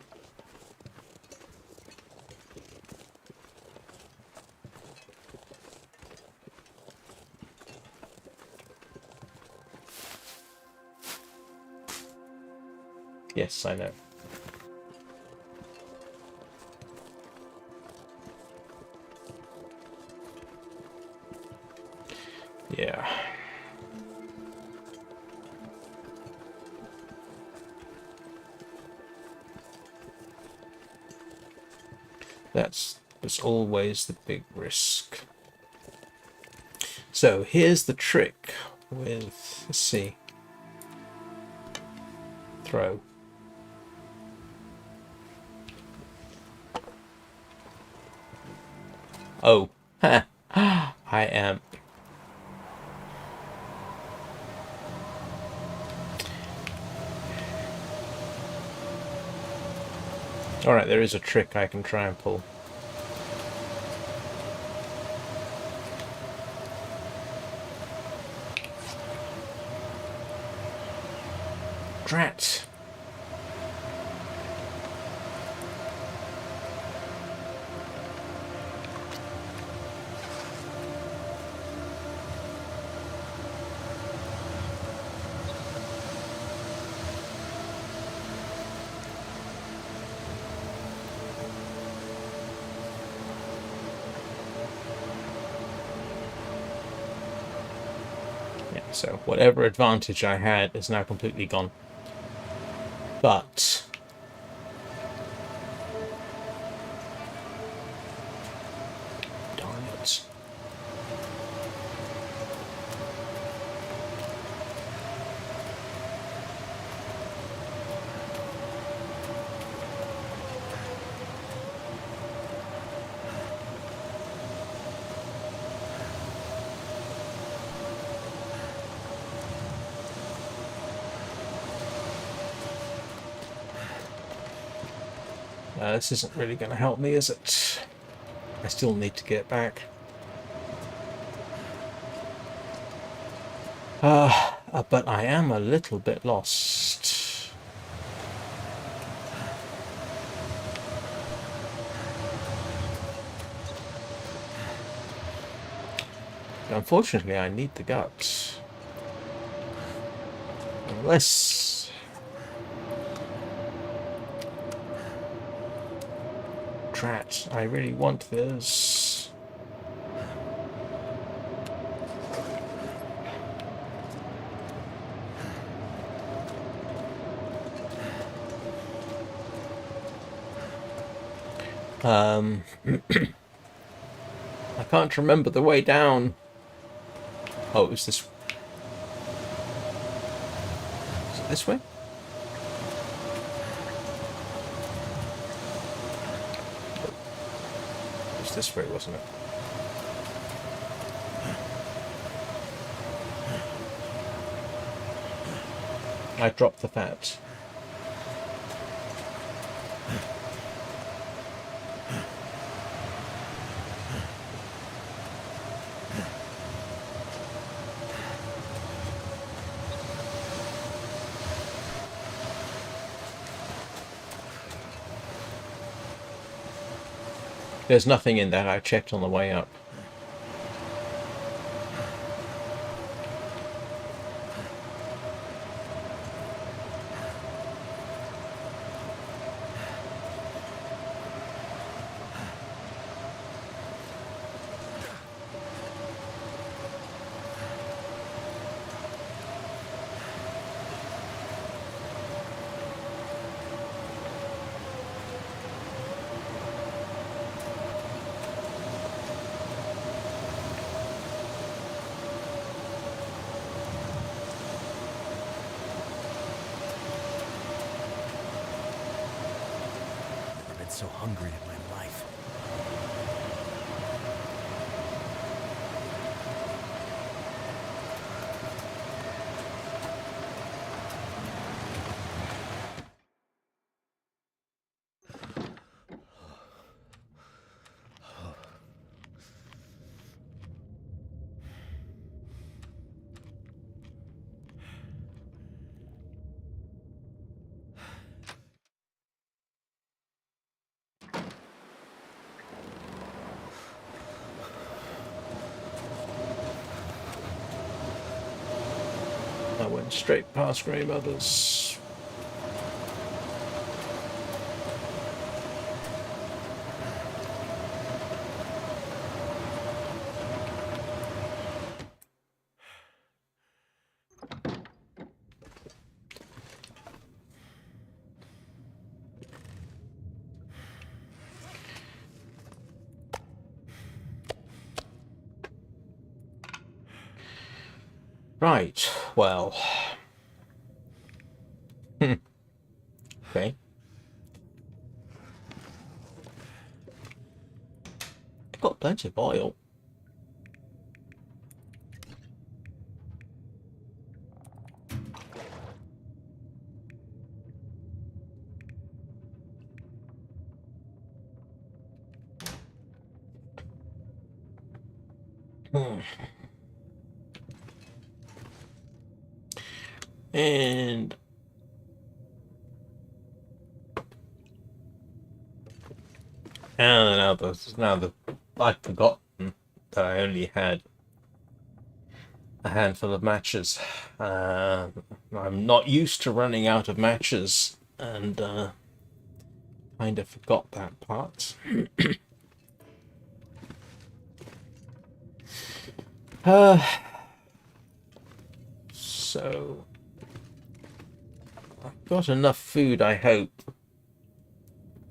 Yes, I know. Yeah. That's always the big risk. So here's the trick with, let's see, throw. Oh, ha! I am. Alright, there is a trick I can try and pull. Drat! Yeah, so whatever advantage I had is now completely gone. But darn it. This isn't really going to help me, is it? I still need to get back. But I am a little bit lost. Unfortunately, I need the guts. Unless... Drat, I really want this. I can't remember the way down. Oh, is this... Is it this way? It was this way, wasn't it? I dropped the fat. There's nothing in there. I checked on the way up. so hungry in my life. I went straight past grandmother's. Right, well. Okay. Got plenty of oil. And now the I've forgotten that I only had a handful of matches. I'm not used to running out of matches, and kind of forgot that part. So I've got enough food, I hope,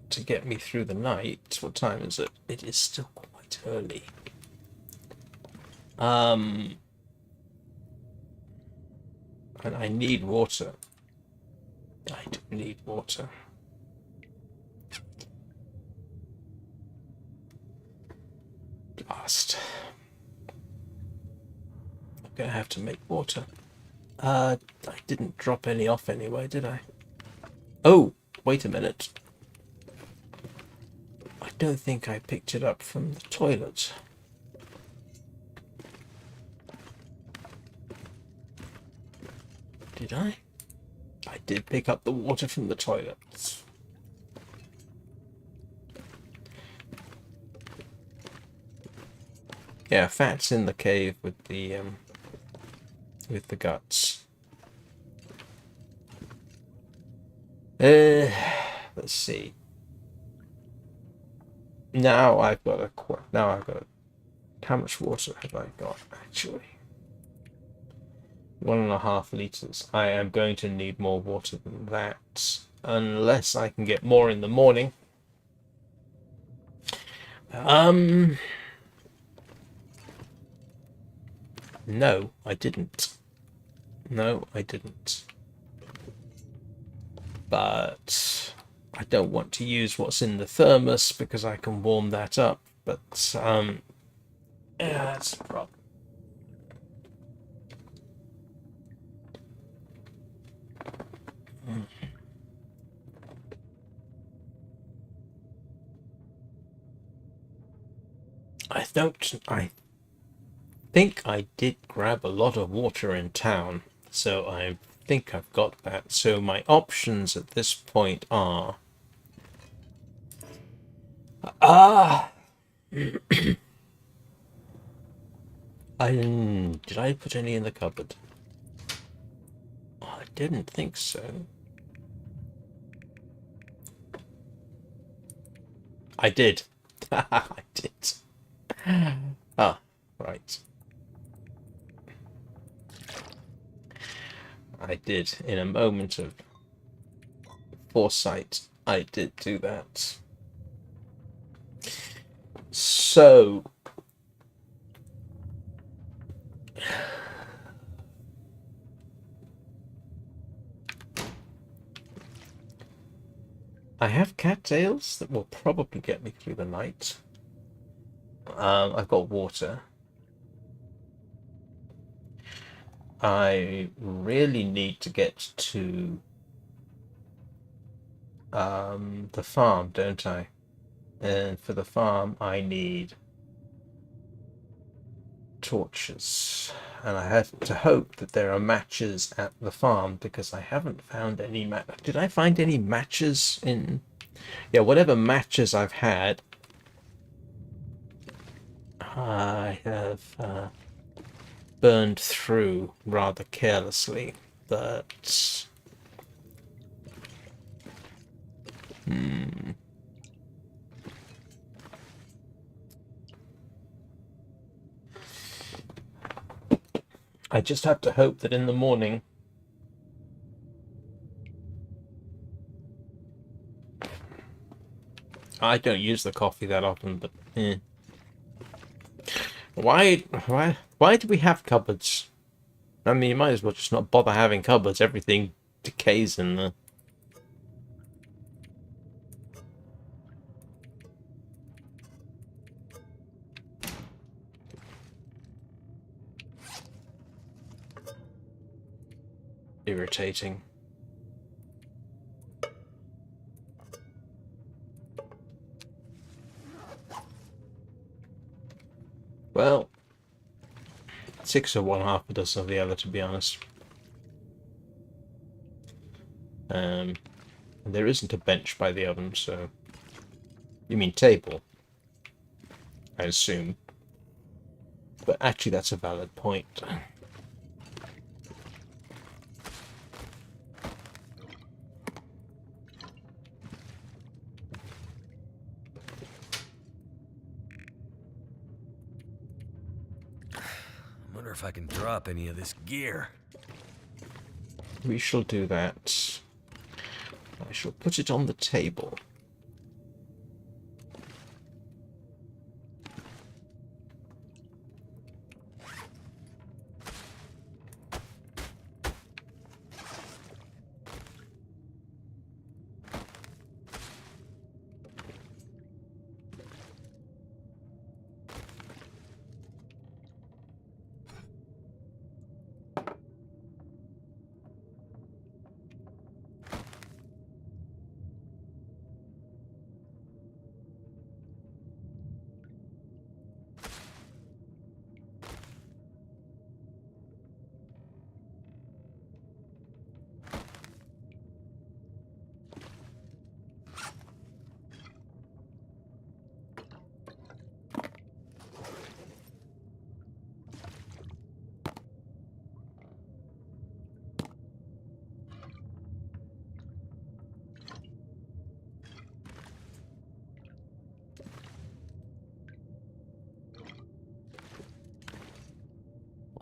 to get me through the night. What time is it? It is still quite early. And I need water. I do need water. Blast. I'm gonna have to make water. I didn't drop any off anyway, did I? Oh, wait a minute. I don't think I picked it up from the toilet. Did I? I did pick up the water from the toilet. Yeah, fat's in the cave with the guts. Let's see. Now I've got how much water have I got actually? 1.5 liters. I am going to need more water than that, unless I can get more in the morning. No, I didn't. No, I didn't. But I don't want to use what's in the thermos because I can warm that up. But yeah, that's a problem. I think I did grab a lot of water in town, so I think I've got that. So my options at this point are did I put any in the cupboard? Oh, I didn't think so. I did. I did. Ah, right. I did. In a moment of foresight, I did do that. So, I have cattails that will probably get me through the night. I've got water. I really need to get to the farm, don't I? And for the farm, I need torches. And I have to hope that there are matches at the farm because I haven't found any Did I find any matches in... Yeah, whatever matches I've had, I have burned through rather carelessly. But... I just have to hope that in the morning I don't use the coffee that often, but why do we have cupboards? I mean, you might as well just not bother having cupboards. Everything decays in there. Irritating. Well, 6 of one, half a dozen of the other, to be honest. And there isn't a bench by the oven, so... You mean table, I assume. But actually, that's a valid point. I wonder if I can drop any of this gear. We shall do that. I shall put it on the table.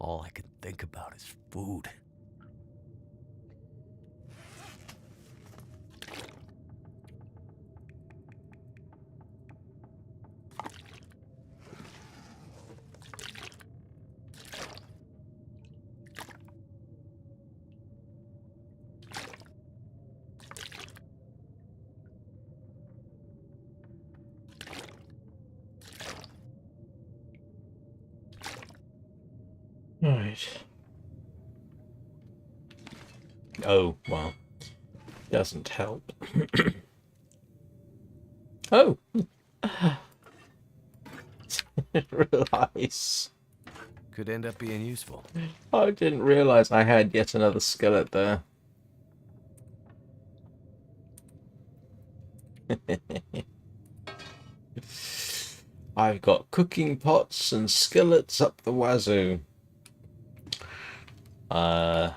All I can think about is food. Right. Oh, well. Doesn't help. Oh! Didn't realize. Could end up being useful. I didn't realize I had yet another skillet there. I've got cooking pots and skillets up the wazoo. Hmm.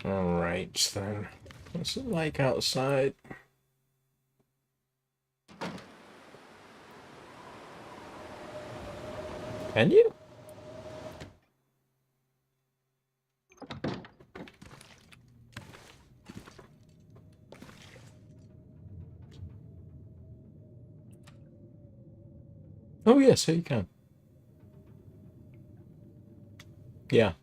Alright then. What's it like outside? Can you? Oh yes, so you can. Yeah.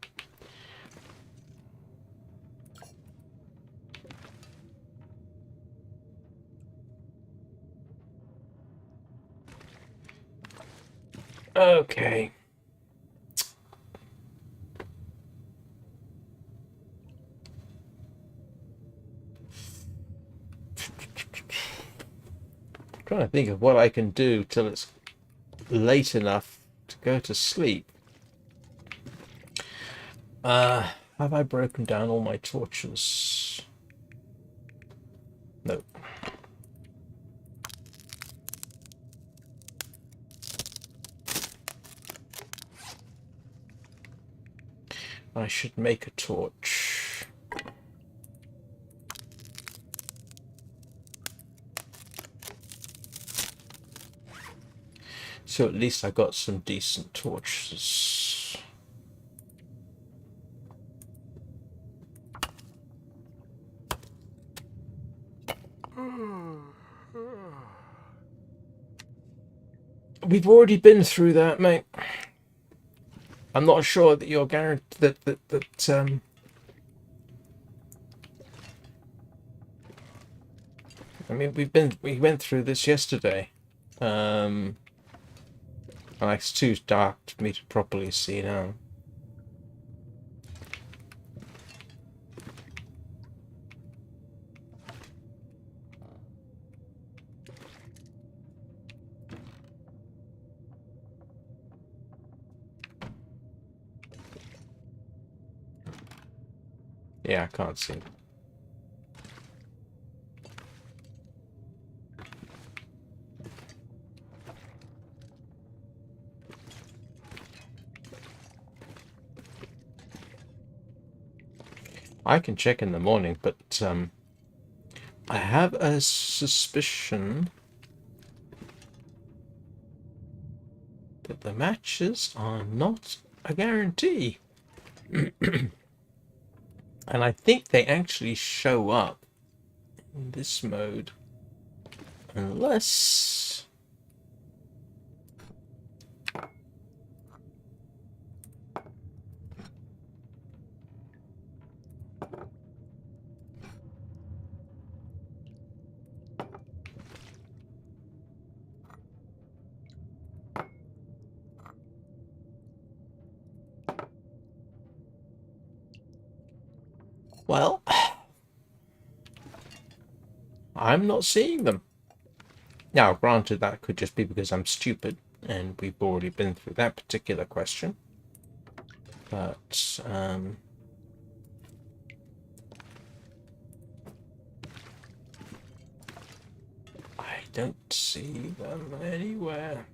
Okay. Trying to think of what I can do till it's late enough to go to sleep. Have I broken down all my torches? No. I should make a torch. So at least I got some decent torches. We've already been through that, mate. I'm not sure that you're guaranteed that I mean we went through this yesterday. And it's too dark for me to properly see now. Yeah, I can't see. I can check in the morning, but I have a suspicion that the matches are not a guarantee. And I think they actually show up in this mode. Unless... Well, I'm not seeing them. Now, granted, that could just be because I'm stupid, and we've already been through that particular question. But, I don't see them anywhere.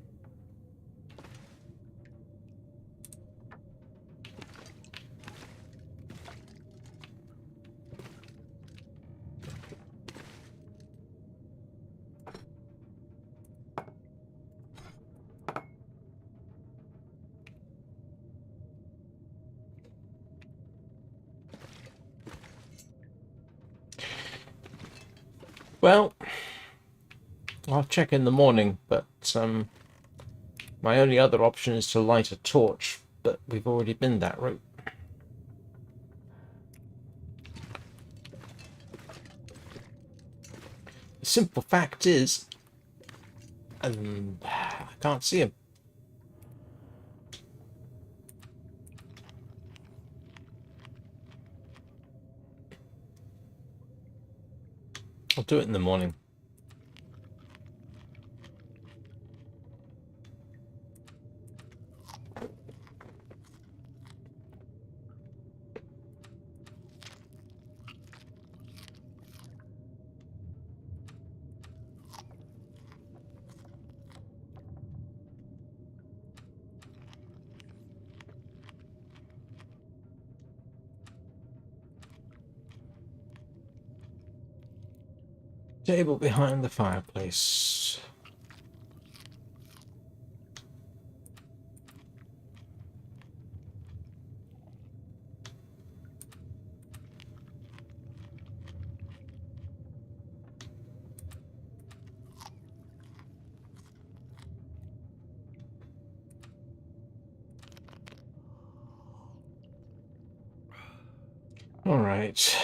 Well, I'll check in the morning, but my only other option is to light a torch, but we've already been that route. The simple fact is, I can't see him. I'll do it in the morning. Table behind the fireplace. All right.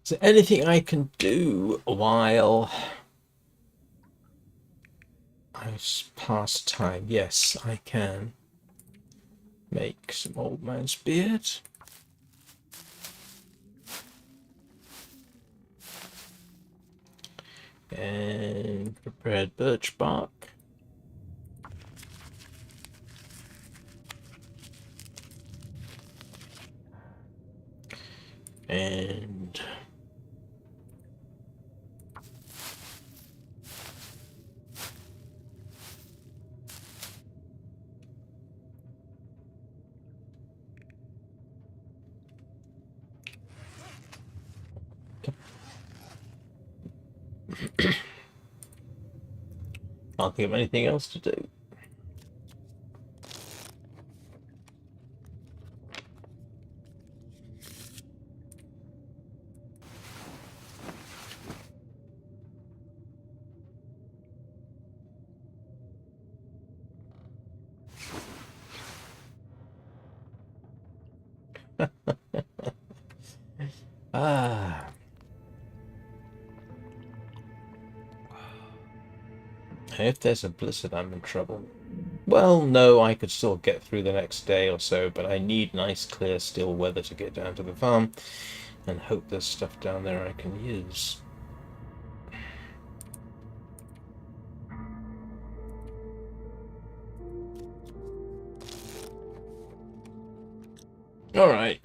Is there anything I can do while I pass time? Yes, I can make some old man's beard. And prepared birch bark. And can't think of anything else to do. Ah. If there's a blizzard, I'm in trouble. Well, no, I could still get through the next day or so, but I need nice, clear, still weather to get down to the farm and hope there's stuff down there I can use. All right.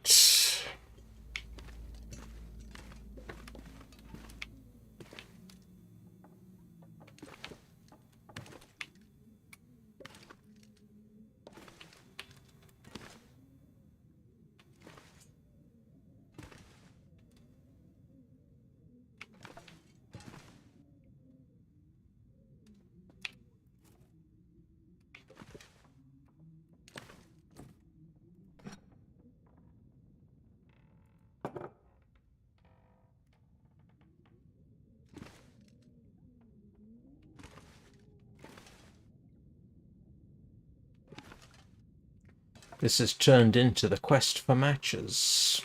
This has turned into the quest for matches.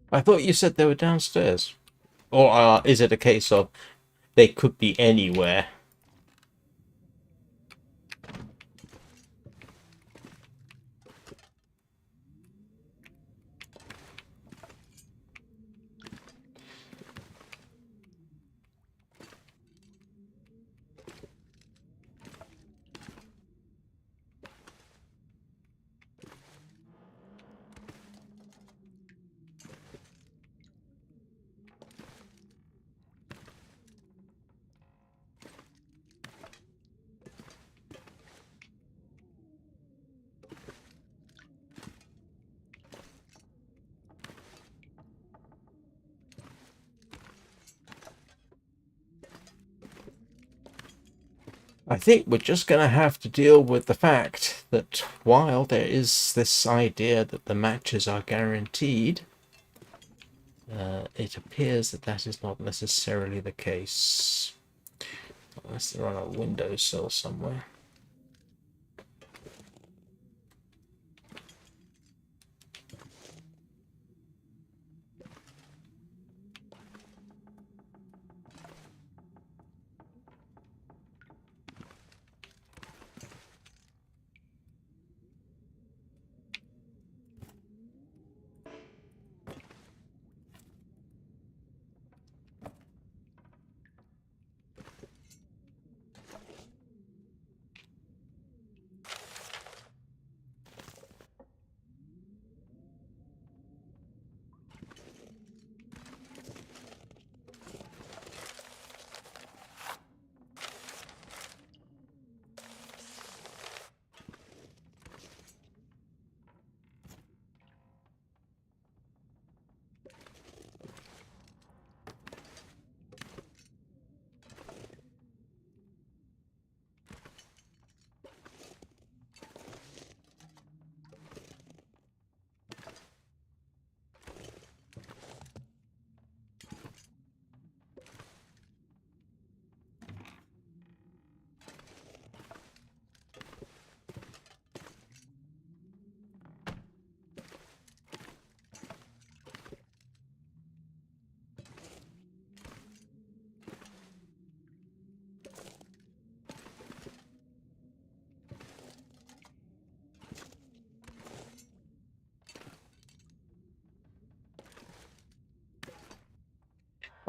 I thought you said they were downstairs. Or is it a case of they could be anywhere? I think we're just going to have to deal with the fact that while there is this idea that the matches are guaranteed, it appears that that is not necessarily the case. Unless they're on a windowsill somewhere.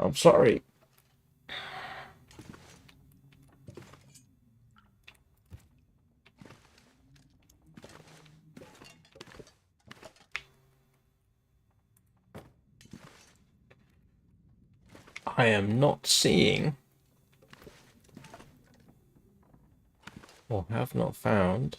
I'm sorry. I am not seeing or have not found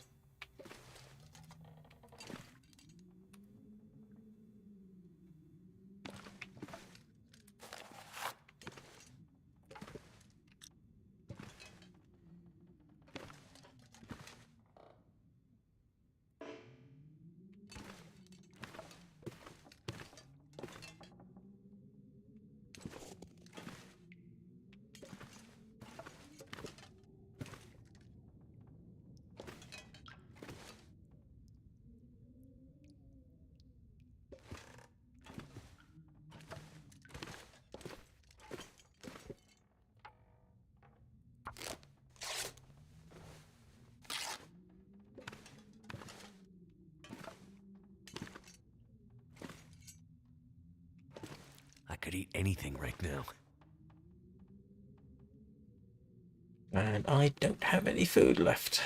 I could eat anything right now. and I don't have any food left.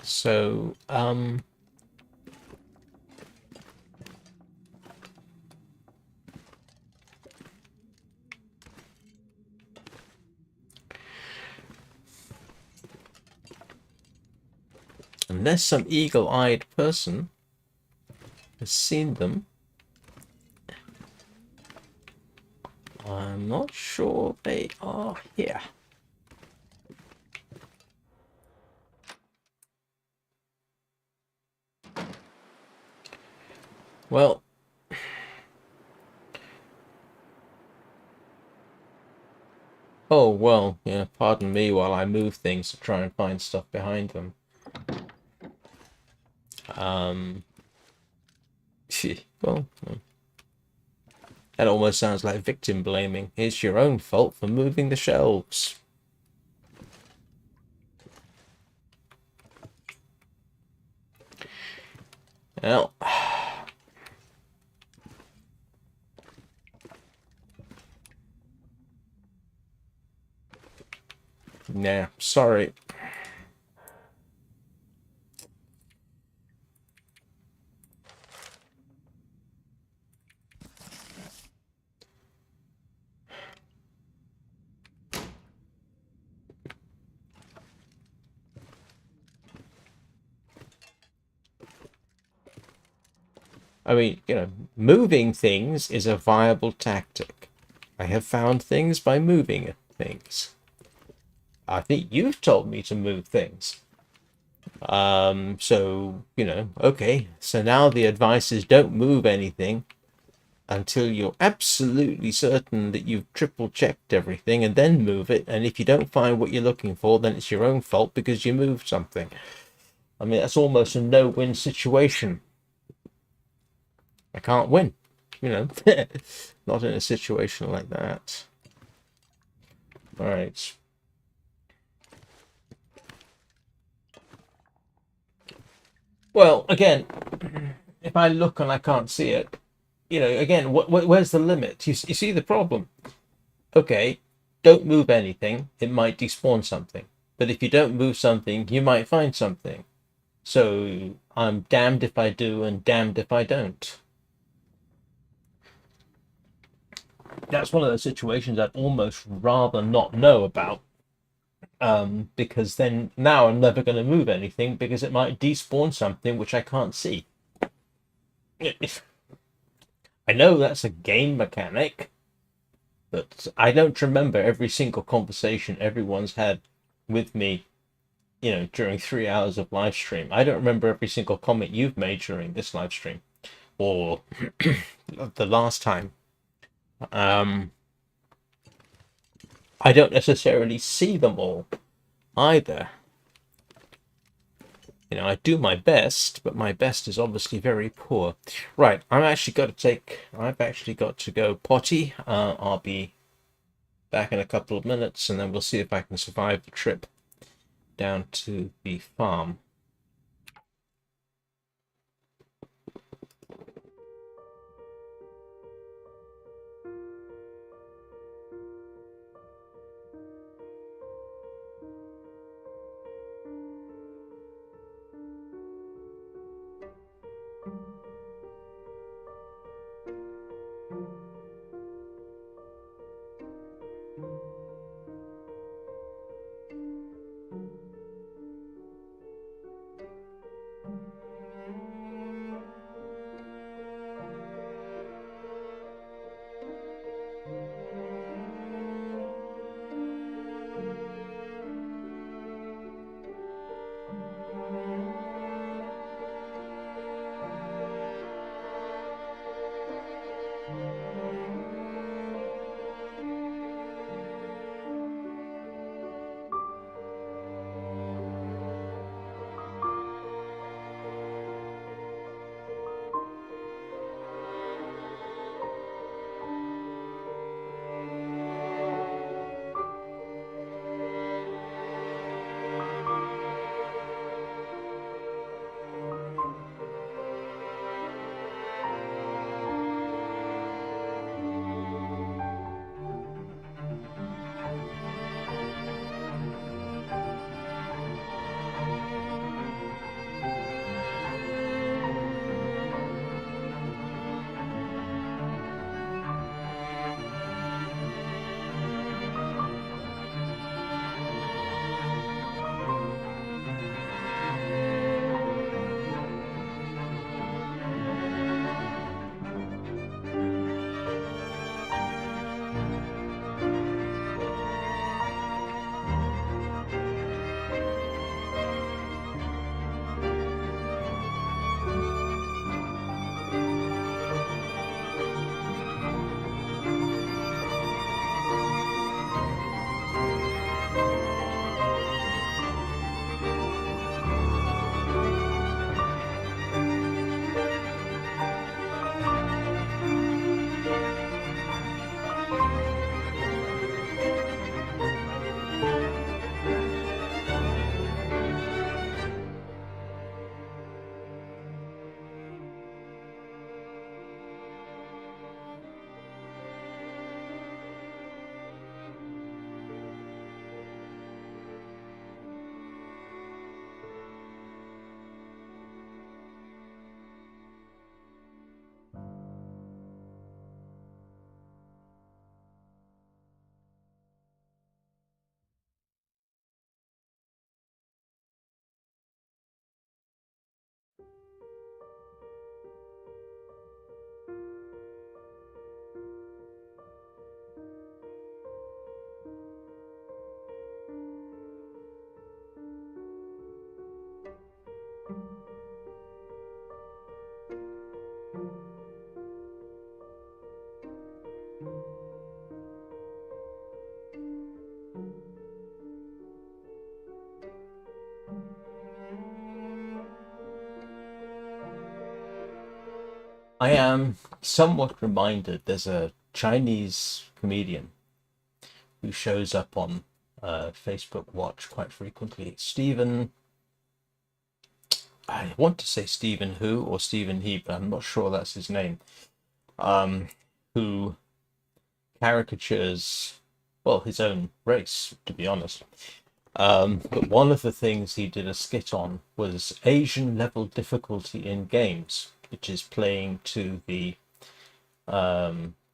So, unless some eagle-eyed person has seen them, I'm not sure they are here. Well, oh well, yeah, pardon me while I move things to try and find stuff behind them. Um, well, that almost sounds like victim blaming. It's your own fault for moving the shelves. Well, nah, sorry. I mean, you know, moving things is a viable tactic. I have found things by moving things. I think you've told me to move things. So, okay. So now the advice is don't move anything until you're absolutely certain that you've triple checked everything and then move it. And if you don't find what you're looking for, then it's your own fault because you moved something. I mean, that's almost a no-win situation. I can't win, not in a situation like that. All right. Well, again, if I look and I can't see it, again, where's the limit? You see the problem. Okay, don't move anything. It might despawn something. But if you don't move something, you might find something. So I'm damned if I do and damned if I don't. That's one of those situations I'd almost rather not know about. Because then now I'm never going to move anything because it might despawn something which I can't see. I know that's a game mechanic, but I don't remember every single conversation everyone's had with me, during 3 hours of live stream. I don't remember every single comment you've made during this live stream or the last time. I don't necessarily see them all either. I do my best, but my best is obviously very poor. Right, I've actually got to go potty. I'll be back in a couple of minutes, and then we'll see if I can survive the trip down to the farm. I am somewhat reminded there's a Chinese comedian who shows up on Facebook Watch quite frequently. I want to say Stephen Hu or Stephen He, but I'm not sure that's his name. Who caricatures, well, his own race, to be honest. But one of the things he did a skit on was Asian level difficulty in games, which is playing to the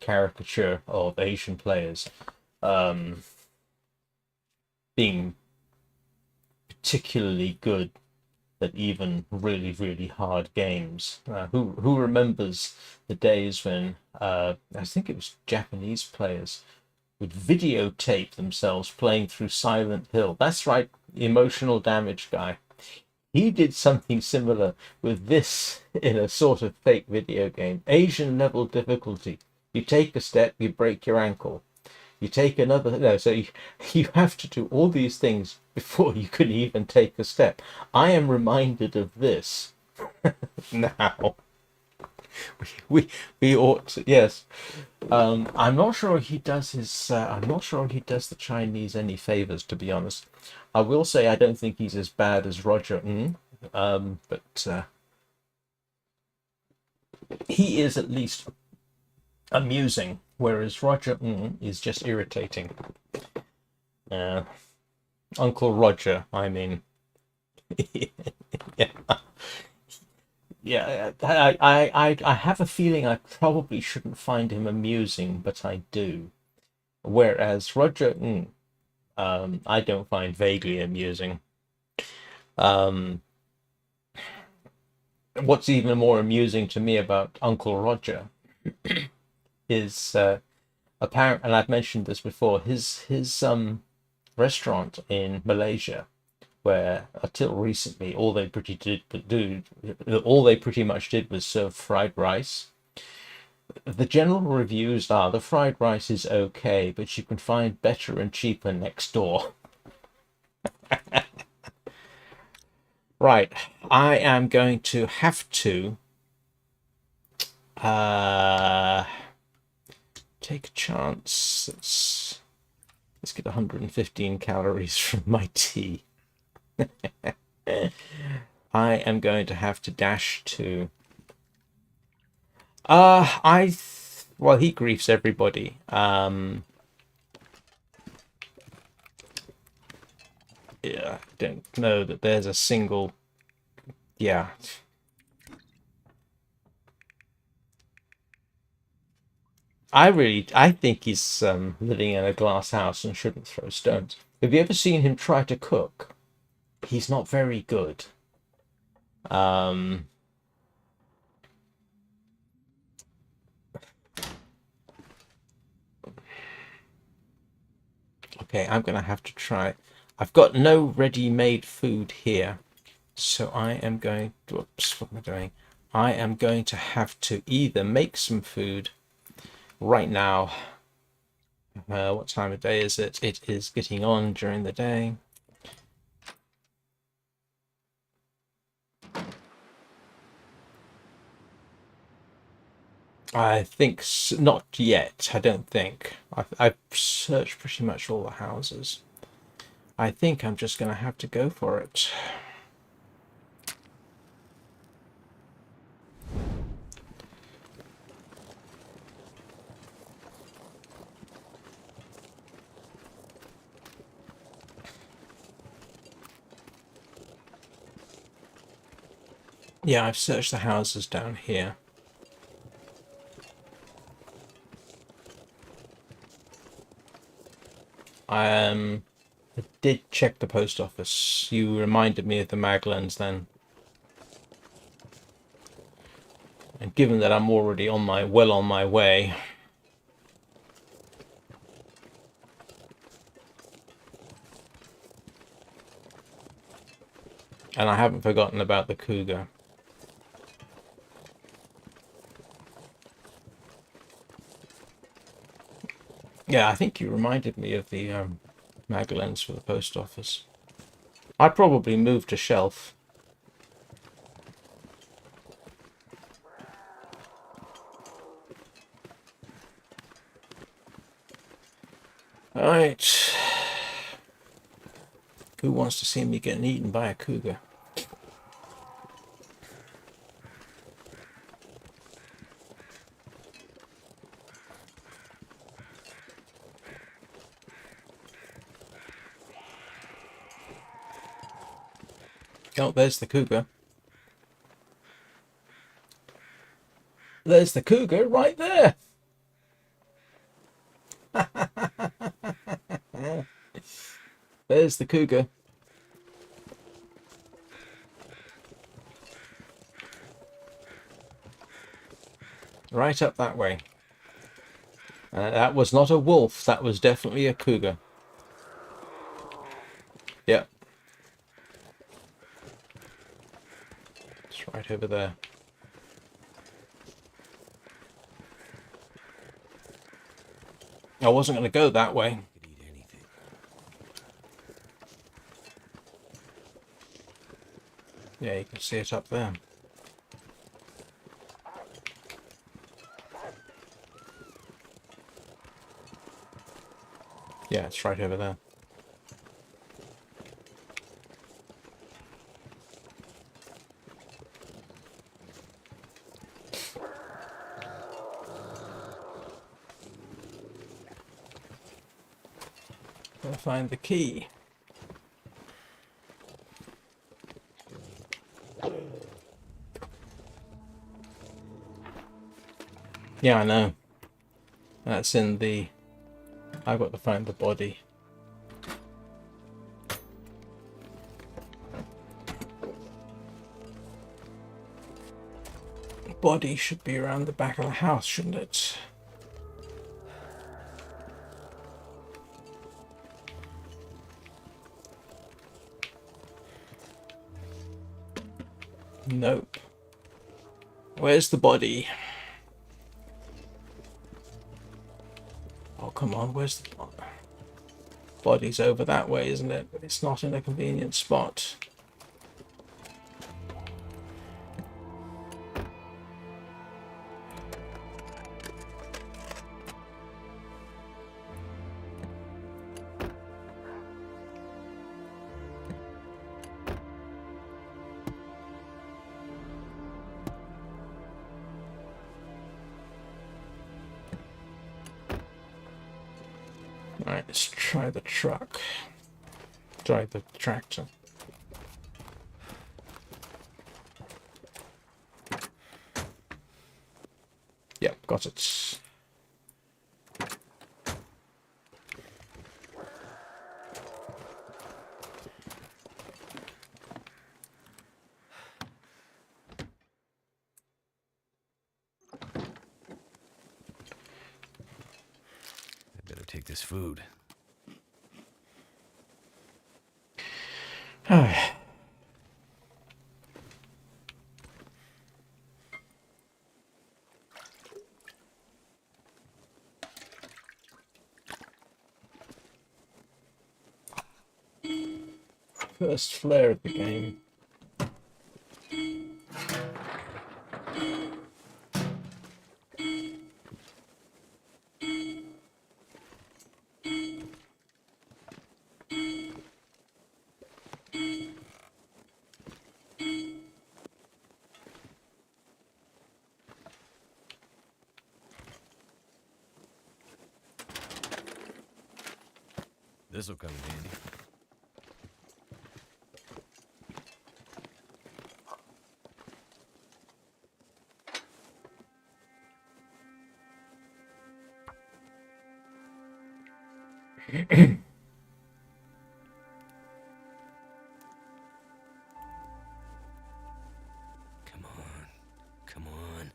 caricature of Asian players being particularly good at even really, really hard games. Who remembers the days when I think it was Japanese players would videotape themselves playing through Silent Hill? That's right, emotional damage guy. He did something similar with this in a sort of fake video game. Asian level difficulty. You take a step, you break your ankle. You take another, no, so you have to do all these things before you can even take a step. I am reminded of this now. We ought to, yes. I'm not sure he does his. I'm not sure he does the Chinese any favors, to be honest. I will say I don't think he's as bad as Roger Ng, but he is at least amusing, whereas Roger Ng is just irritating. Uncle Roger, I mean. Yeah. Yeah, I have a feeling I probably shouldn't find him amusing, but I do. Whereas Roger Ng, I don't find vaguely amusing. What's even more amusing to me about Uncle Roger is apparent, and I've mentioned this before, his restaurant in Malaysia, where until recently all they pretty much did was serve fried rice. The general reviews are the fried rice is okay, but you can find better and cheaper next door. Right, I am going to have to take a chance. Let's get 115 calories from my tea. I am going to have to dash to. Well, he griefs everybody. Yeah, don't know that there's a single. Yeah. I think he's living in a glass house and shouldn't throw stones. Have you ever seen him try to cook? He's not very good. Okay, I'm gonna have to try. I've got no ready-made food here, so I am going to, oops, what am I doing? I am going to have to either make some food right now. What time of day is it? It is getting on during the day. I think not yet. I don't think. I've searched pretty much all the houses. I think I'm just going to have to go for it. Yeah, I've searched the houses down here. I did check the post office. You reminded me of the Maglands then. And given that I'm already on my way, and I haven't forgotten about the cougar. Yeah, I think you reminded me of the Maglands for the post office. I'd probably move to Shelf. Alright. Who wants to see me getting eaten by a cougar? Oh, there's the cougar. There's the cougar right there. There's the cougar. Right up that way. That was not a wolf. That was definitely a cougar. Yep. It's right over there. I wasn't going to go that way. Could eat anything. Yeah, you can see it up there. Yeah, it's right over there. Gotta find the key. Yeah, I know. That's in the... I've got to find the body. The body should be around the back of the house, shouldn't it? Nope. Where's the body? Oh, come on, where's the body? Body's over that way, isn't it? But it's not in a convenient spot. Alright, let's try the truck. Try the tractor. Yep, got it. I better take this food. First flare of the game. This'll come in handy. Come on. Come on.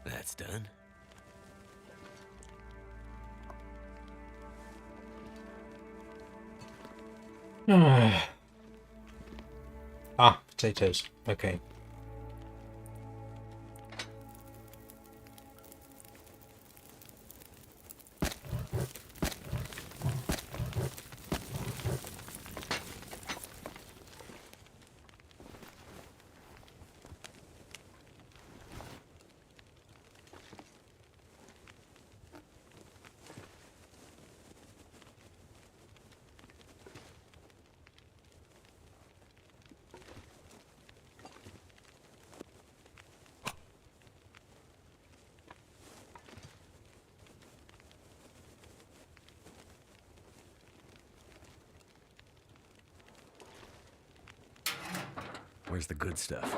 That's done. Ah, potatoes. Okay. Where's the good stuff?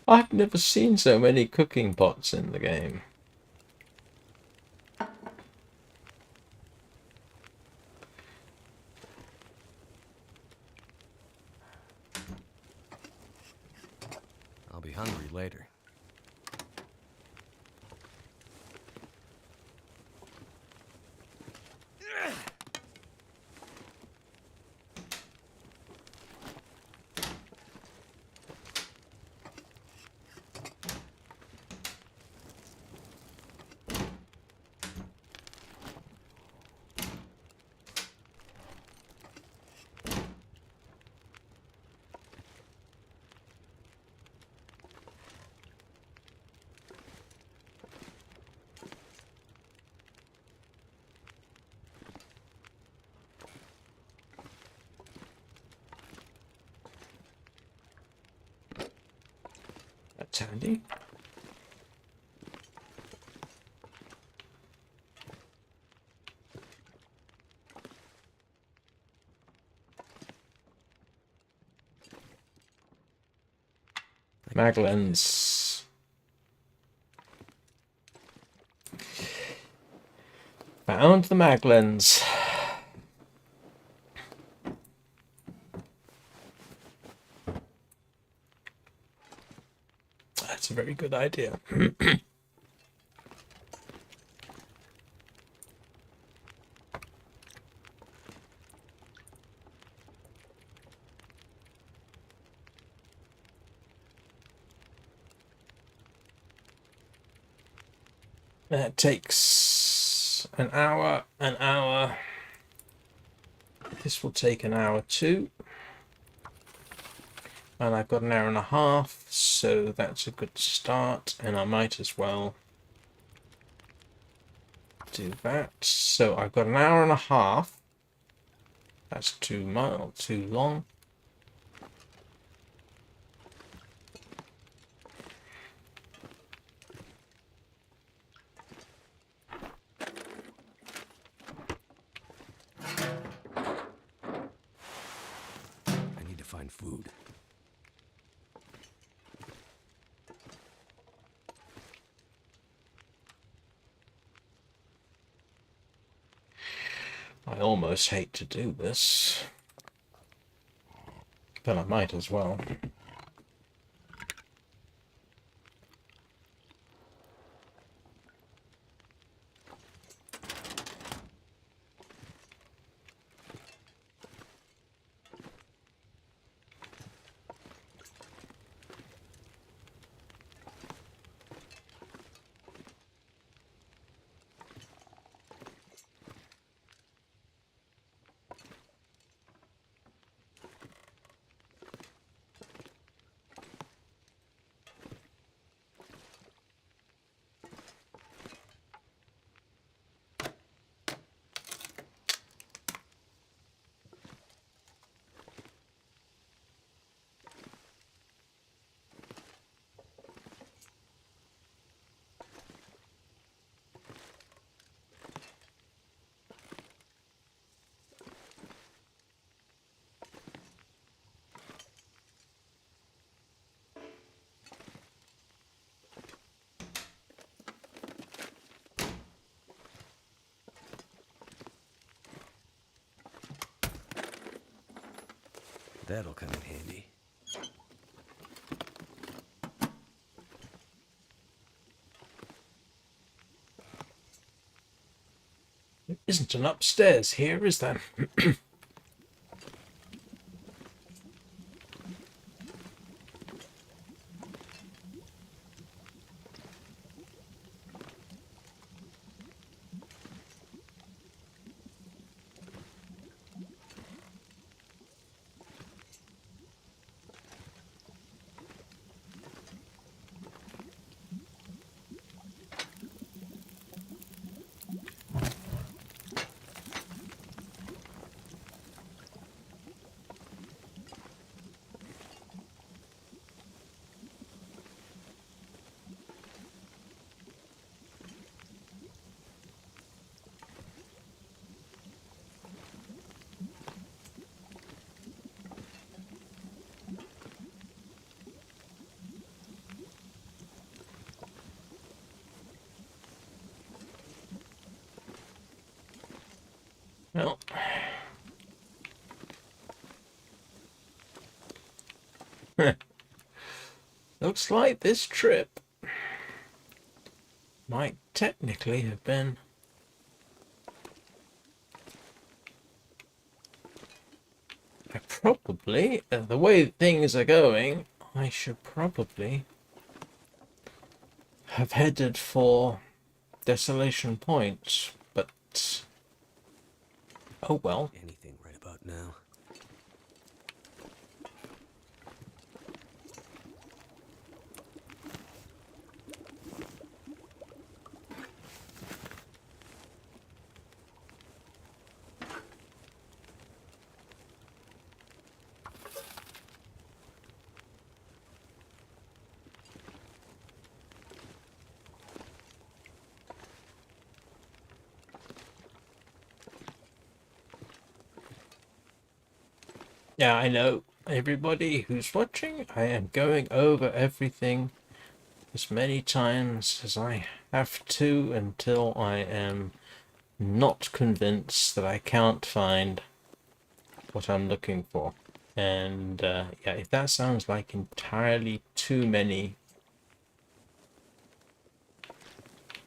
I've never seen so many cooking pots in the game. I'll be hungry later. That's handy. Maglens. Found the Maglens. That's a very good idea. That takes an hour, an hour. This will take an hour too. And I've got an hour and a half, so that's a good start. And I might as well do that. So I've got an hour and a half. That's too long. I need to find food. I almost hate to do this, but I might as well. That'll come in handy. There isn't an upstairs here, is there? Well, looks like this trip might technically have been... I probably, the way things are going, I should probably have headed for Desolation Point, but oh well. Anything right about now? Yeah, I know. Everybody who's watching, I am going over everything as many times as I have to until I am not convinced that I can't find what I'm looking for. And yeah, if that sounds like entirely too many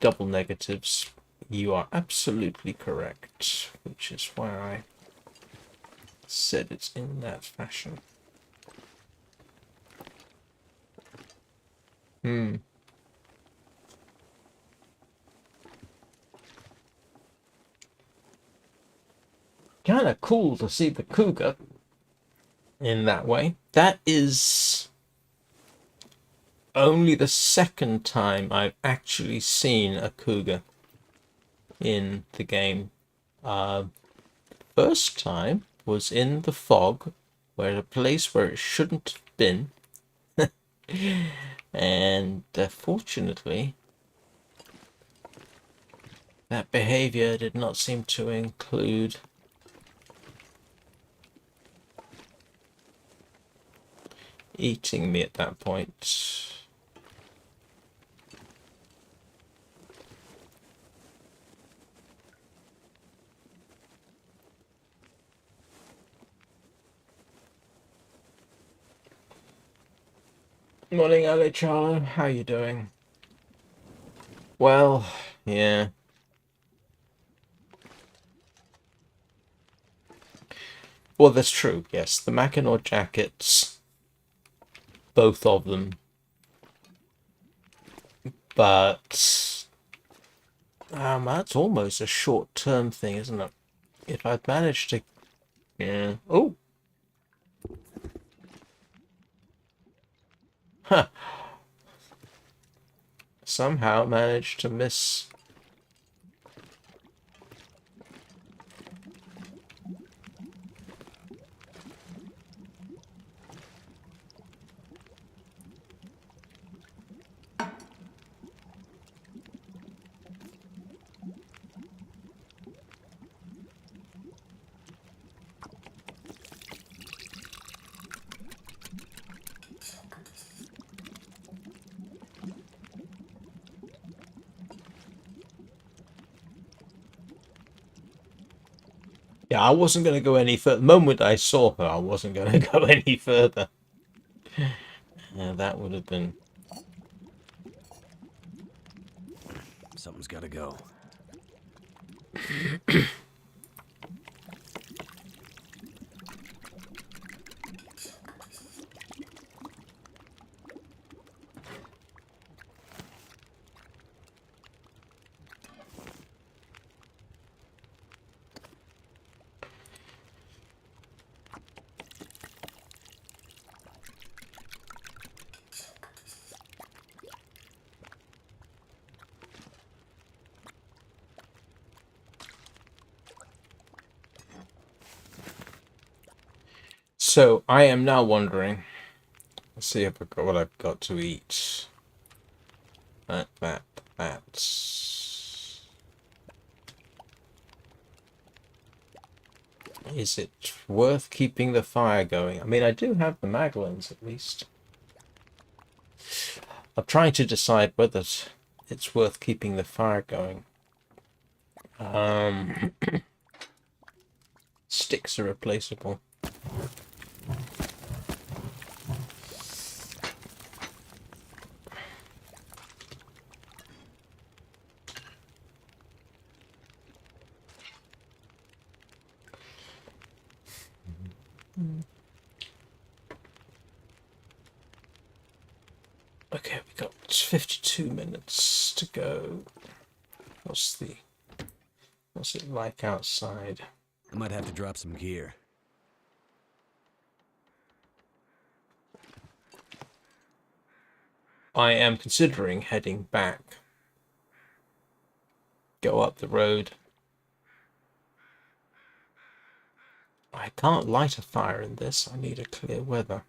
double negatives, you are absolutely correct, which is why I said it's in that fashion. Kind of cool to see the cougar in that way. That is only the second time I've actually seen a cougar in the game. First time was in the fog, where a place where it shouldn't have been. And fortunately, that behavior did not seem to include eating me at that point. Morning, Ale Charlo. How you doing? Well, yeah. Well, that's true, yes. The Mackinaw Jackets, both of them. But that's almost a short-term thing, isn't it? If I'd managed to... Yeah. Oh! Huh. Somehow managed to miss... Yeah, I wasn't going to go any further. The moment I saw her, I wasn't going to go any further. Yeah, that would have been... Something's gotta go. So, I am now wondering... Let's see if I've got what I've got to eat. That. Is it worth keeping the fire going? I mean, I do have the Maglins, at least. I'm trying to decide whether it's worth keeping the fire going. Sticks are replaceable. Okay, we got 52 minutes to go. What's it like outside? I might have to drop some gear. I am considering heading back. Go up the road. I can't light a fire in this. I need a clear weather.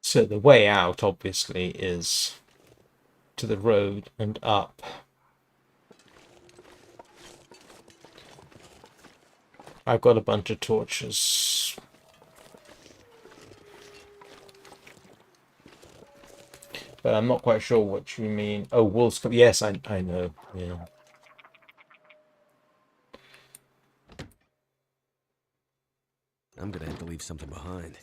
So the way out, obviously, is to the road and up. I've got a bunch of torches. But I'm not quite sure what you mean. Oh, wolves come. Yes, I know. Yeah. I'm gonna have to leave something behind.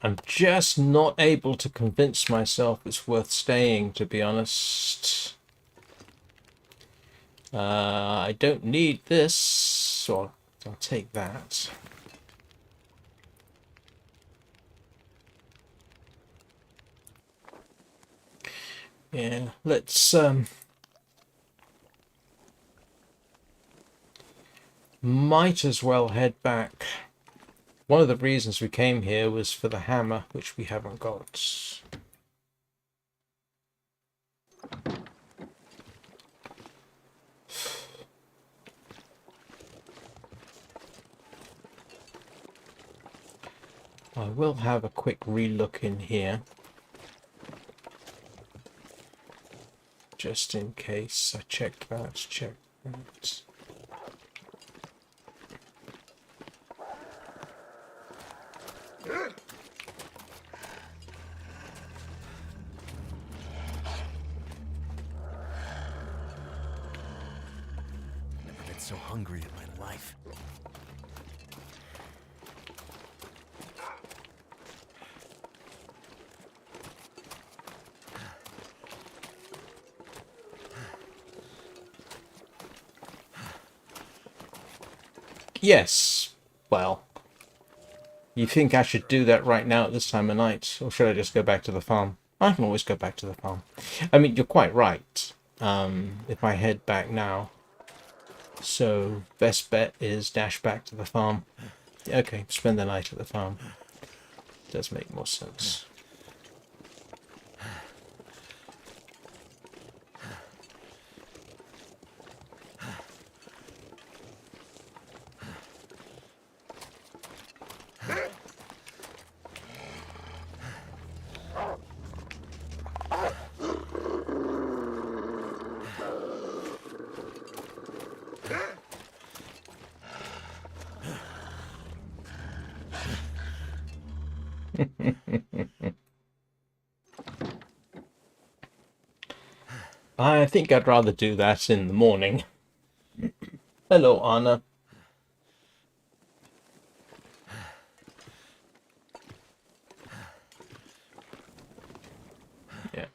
I'm just not able to convince myself it's worth staying, to be honest. I don't need this, so I'll take that. Yeah, let's might as well head back. One of the reasons we came here was for the hammer, which we haven't got. I will have a quick relook in here, just in case. I checked that, checked that. Never been so hungry in my life. Yes, well, you think I should do that right now at this time of night, or should I just go back to the farm? I can always go back to the farm. I mean, you're quite right. If I head back now, so best bet is dash back to the farm. Okay, spend the night at the farm. Does make more sense. I think I'd rather do that in the morning. Hello, Anna. Yeah.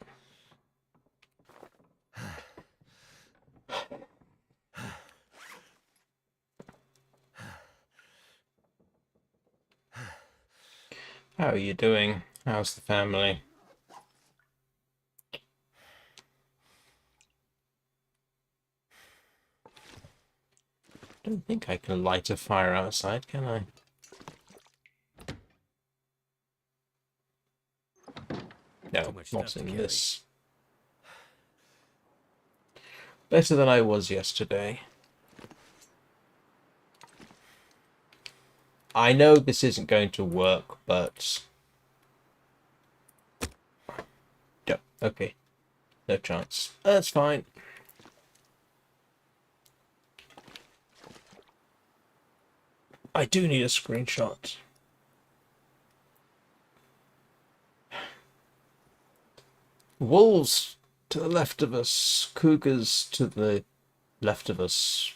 How are you doing? How's the family? Don't think I can light a fire outside, can I? Too No, much not stuff to in carry. this. Better than I was yesterday. I know this isn't going to work, but... Yeah, okay. No chance. That's fine. I do need a screenshot. Wolves to the left of us. Cougars to the left of us.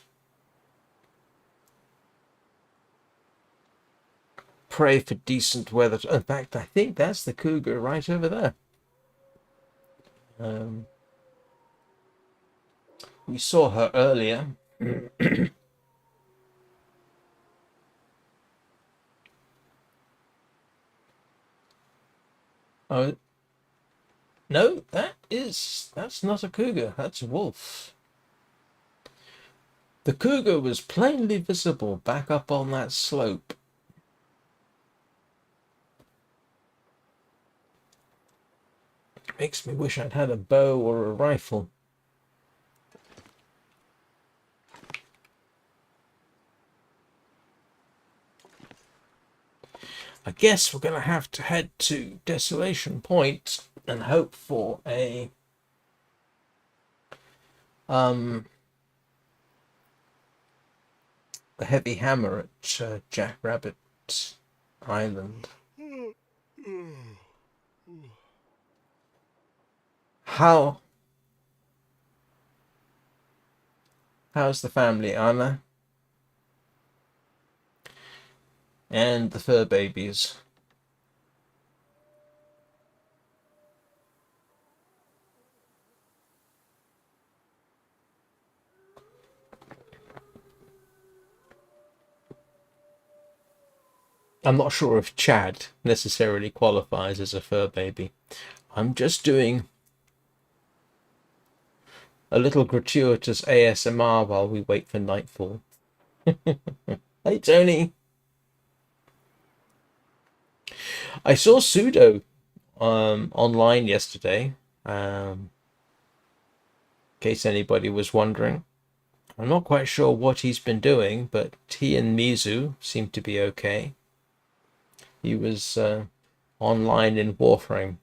Pray for decent weather. In fact, I think that's the cougar right over there. We saw her earlier. Oh, no, that's not a cougar. That's a wolf. The cougar was plainly visible back up on that slope. Makes me wish I'd had a bow or a rifle. I guess we're going to have to head to Desolation Point and hope for a heavy hammer at Jackrabbit Island. How's the family, Anna? And the fur babies. I'm not sure if Chad necessarily qualifies as a fur baby. I'm just doing a little gratuitous ASMR while we wait for nightfall. Hey, Tony. I saw Sudo online yesterday, in case anybody was wondering. I'm not quite sure what he's been doing, but he and Mizu seem to be okay. He was online in Warframe.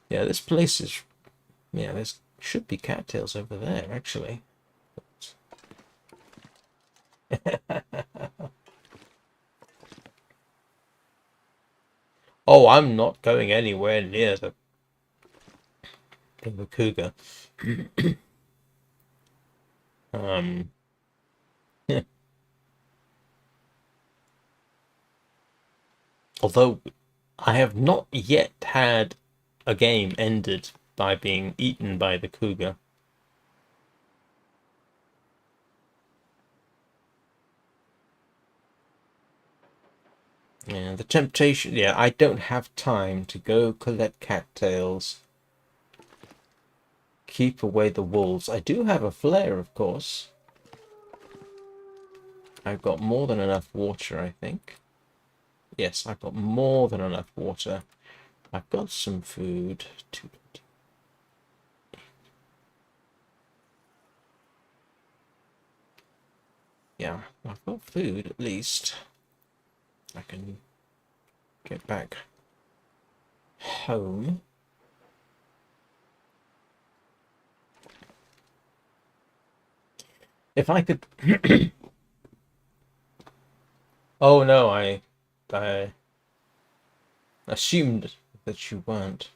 Yeah, this place is... Yeah, there should be cattails over there, actually. Oh, I'm not going anywhere near the cougar. um, although I have not yet had a game ended by being eaten by the cougar. Yeah, the temptation. Yeah, I don't have time to go collect cattails. Keep away the wolves. I do have a flare, of course. I've got more than enough water, I think. Yes, I've got more than enough water. I've got some food. Yeah, I've got food at least. I can get back home. If I could... Oh no, I assumed that you weren't.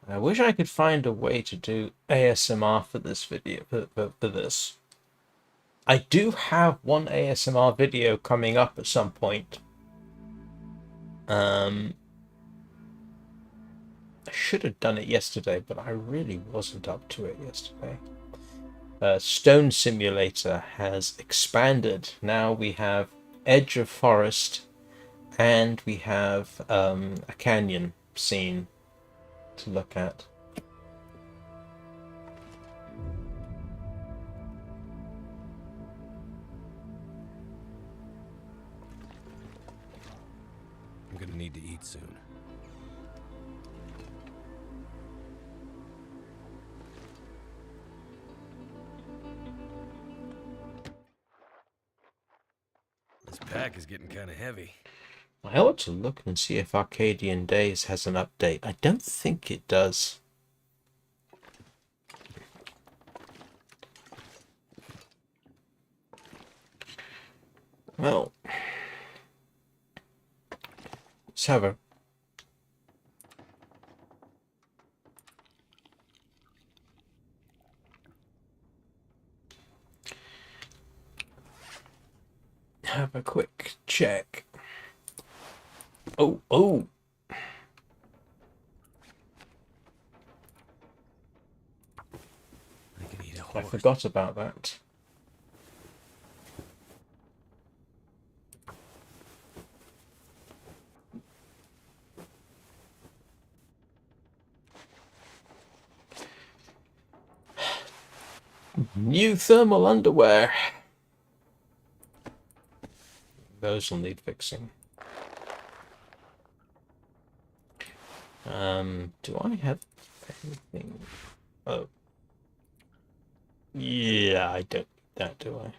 I wish I could find a way to do ASMR for this video, for this. I do have one ASMR video coming up at some point. I should have done it yesterday, but I really wasn't up to it yesterday. Stone Simulator has expanded. Now we have edge of forest, and we have a canyon scene to look at. I'm gonna need to eat soon. This pack is getting kind of heavy. I ought to look and see if Arcadian Days has an update. I don't think it does. Well, let's have a quick check. Oh. I can eat a I horse. forgot about that. New thermal underwear. Those will need fixing. Do I have anything? Oh. Yeah, I don't need that, do I?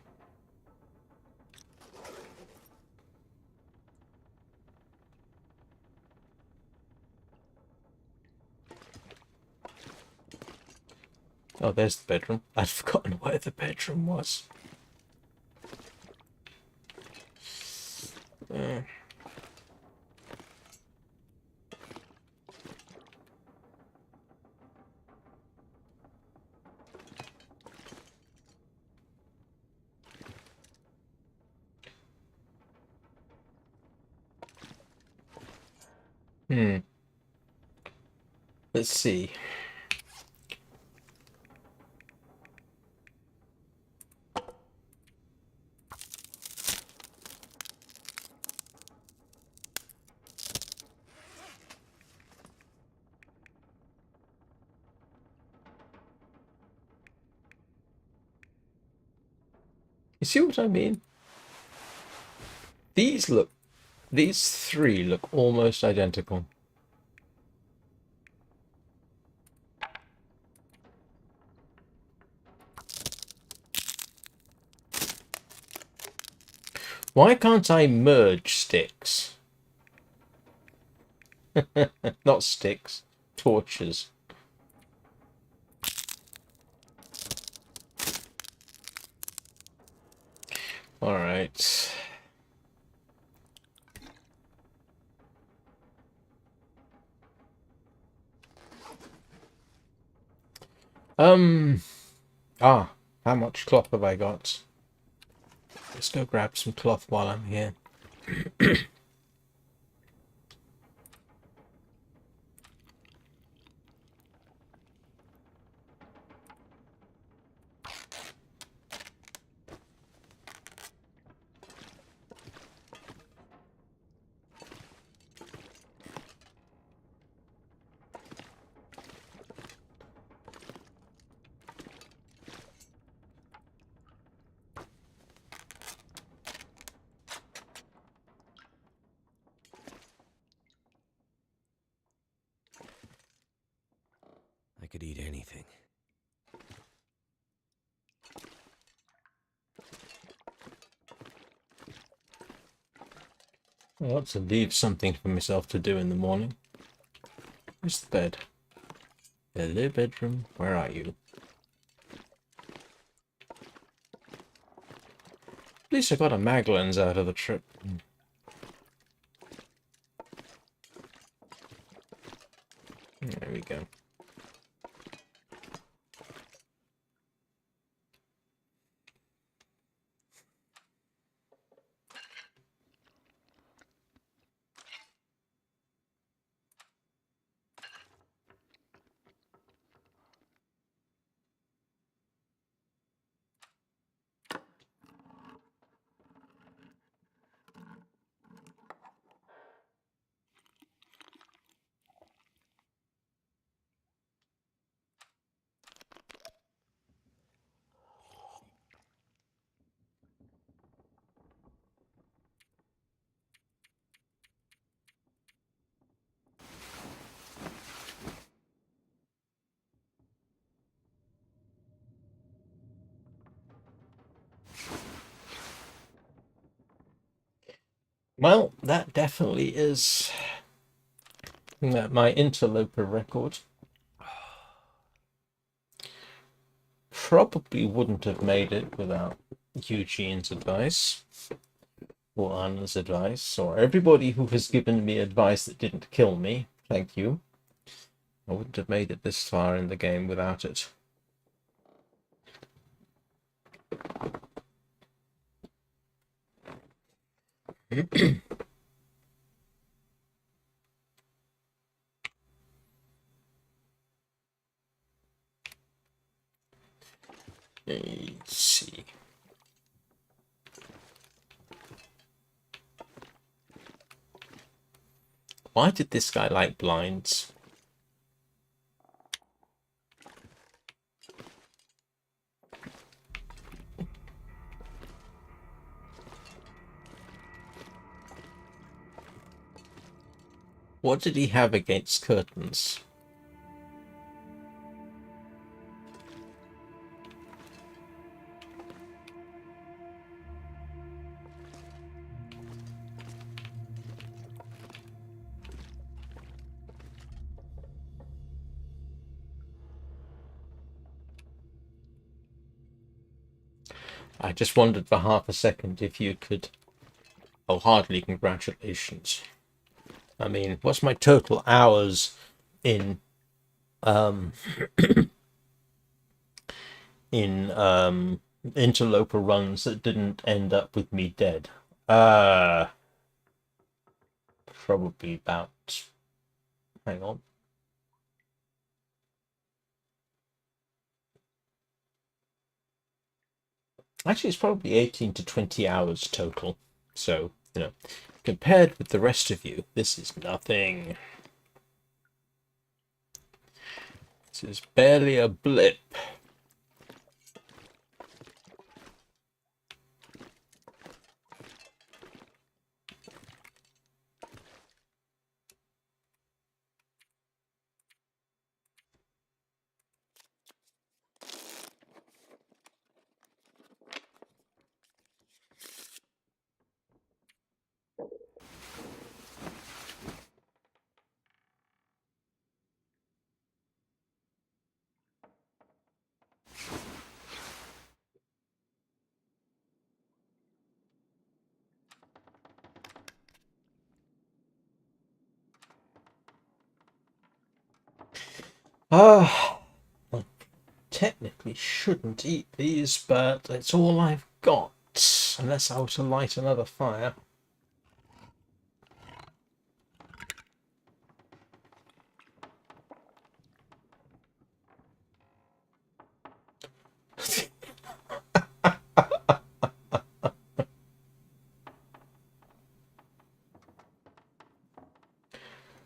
Oh, there's the bedroom. I'd forgotten where the bedroom was. Let's see. You see what I mean? These three look almost identical. Why can't I merge sticks? Not sticks, torches. All right. How much cloth have I got? Let's go grab some cloth while I'm here. I could eat anything. I ought to leave something for myself to do in the morning. Where's the bed? Hello, bedroom. Where are you? At least I got a mag lens out of the trip. There we go. Well, that definitely is my interloper record. Probably wouldn't have made it without Eugene's advice, or Anna's advice, or everybody who has given me advice that didn't kill me. Thank you. I wouldn't have made it this far in the game without it. Let's see. Why did this guy like blinds? What did he have against curtains? I just wondered for half a second if you could... Oh, hardly congratulations. I mean, what's my total hours in interloper runs that didn't end up with me dead? Probably about... Hang on. Actually, it's probably 18 to 20 hours total. So, you know, compared with the rest of you, this is nothing. This is barely a blip. I technically shouldn't eat these, but it's all I've got. Unless I were to light another fire.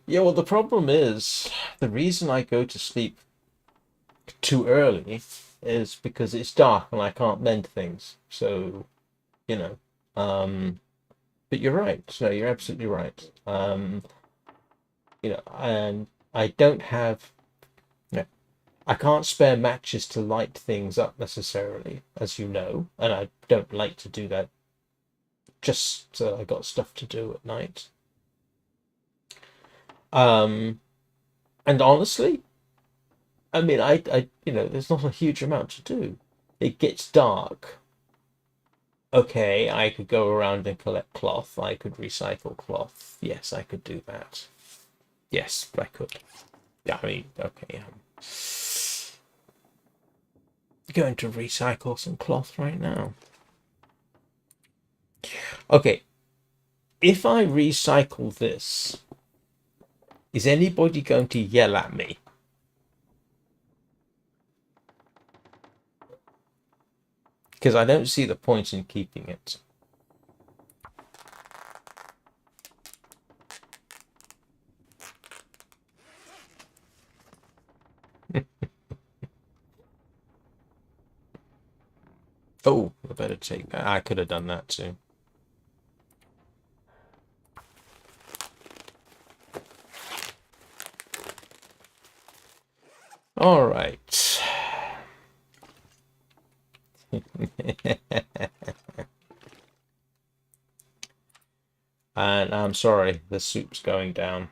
Yeah, well, the problem is, the reason I go to sleep too early is because it's dark and I can't mend things. So, you know, but you're right. No, you're absolutely right. And I don't have, no, I can't spare matches to light things up necessarily, as you know, and I don't like to do that just so I got stuff to do at night. And honestly, I mean, there's not a huge amount to do. It gets dark. Okay, I could go around and collect cloth. I could recycle cloth. Yes, I could do that. Yes, I could. Yeah, I mean, okay. Going to recycle some cloth right now. Okay, if I recycle this, is anybody going to yell at me? Because I don't see the point in keeping it. Oh, I better take that. I could have done that too. All right. And I'm sorry, the soup's going down.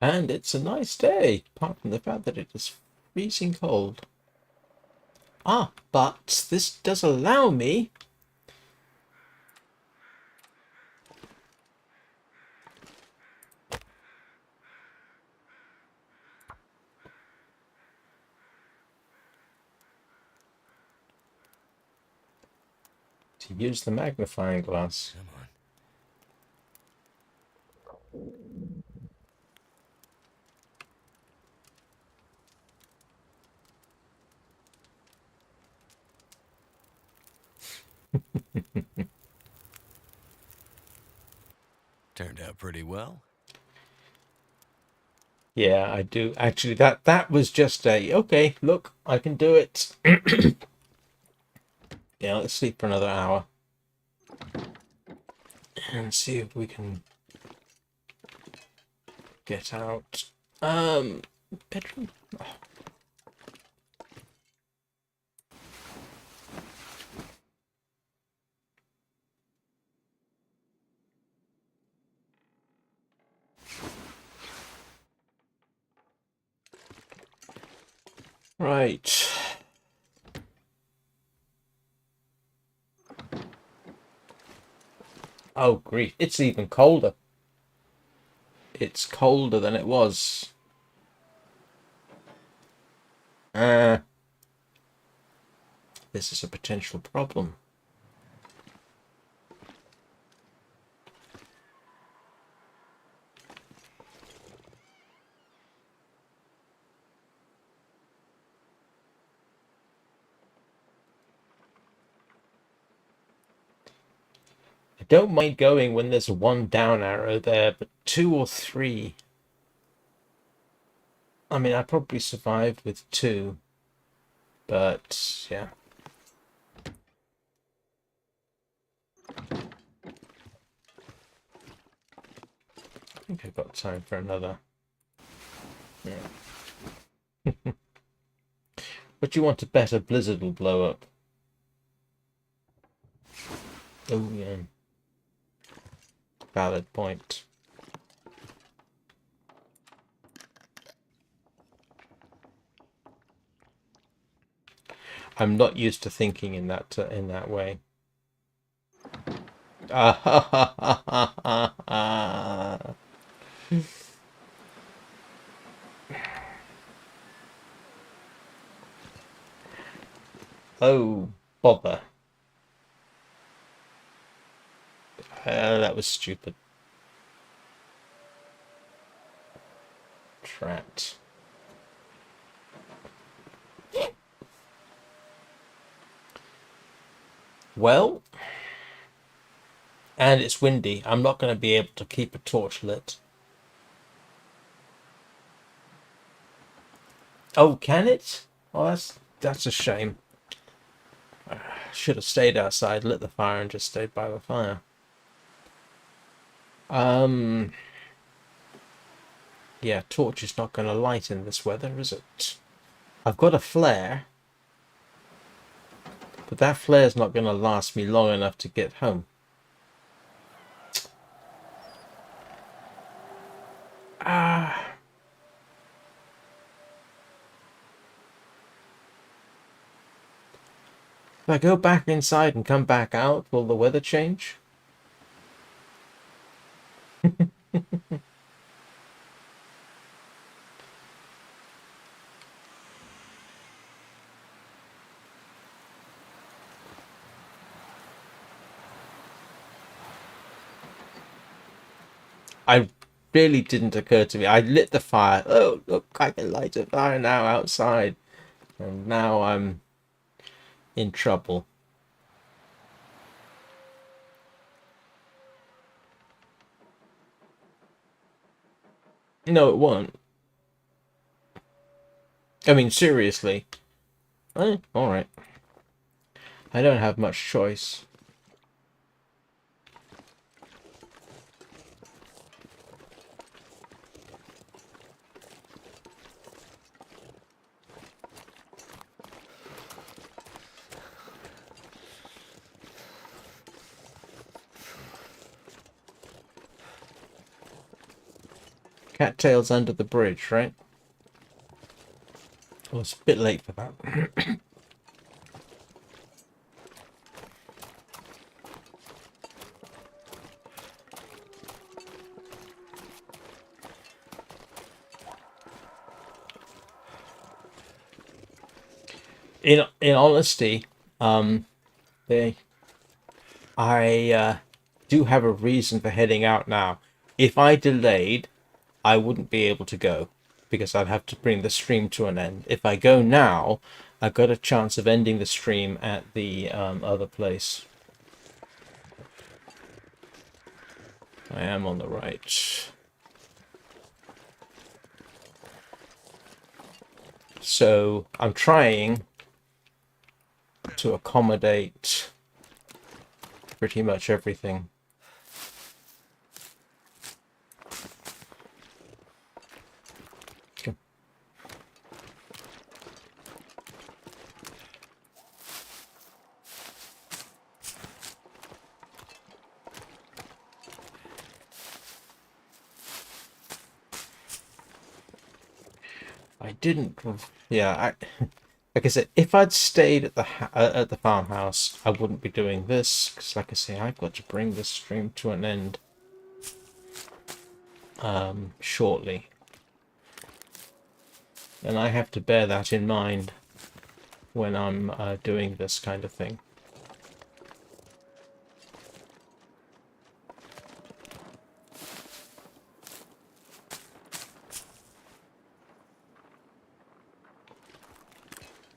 And it's a nice day, apart from the fact that it is freezing cold. Ah, but this does allow me to use the magnifying glass. Come on. Turned out pretty well. Yeah, I do. Actually, that was just a okay, look, I can do it. Yeah, let's sleep for another hour. And see if we can get out. Bedroom. Oh. Right. Oh, grief. It's even colder. It's colder than it was. Uh, this is a potential problem. I don't mind going when there's one down arrow there, but 2 or 3. I mean, I probably survived with 2, but yeah. I think I've got time for another. Yeah. But you want to bet a blizzard will blow up. Oh, yeah. Valid point. I'm not used to thinking in that way. Oh, bother. That was stupid. Trapped. Well, and it's windy. I'm not going to be able to keep a torch lit. Oh, can it? Oh, that's a shame. Should have stayed outside, lit the fire, and just stayed by the fire. Yeah, torch is not going to light in this weather, is it? I've got a flare, but that flare's not going to last me long enough to get home. Ah. If I go back inside and come back out, will the weather change? I really didn't occur to me. I lit the fire. Oh, look, I can light a fire now outside. And now I'm in trouble. No, it won't. I mean, seriously. Alright. I don't have much choice. Cattails under the bridge, right? Well, it's a bit late for that. In honesty, they I do have a reason for heading out now. If I delayed, I wouldn't be able to go because I'd have to bring the stream to an end. If I go now, I've got a chance of ending the stream at the other place. I am on the right. So I'm trying to accommodate pretty much everything. Okay. I didn't. Yeah, like I said, if I'd stayed at the farmhouse, I wouldn't be doing this because, like I say, I've got to bring this stream to an end shortly, and I have to bear that in mind when I'm doing this kind of thing.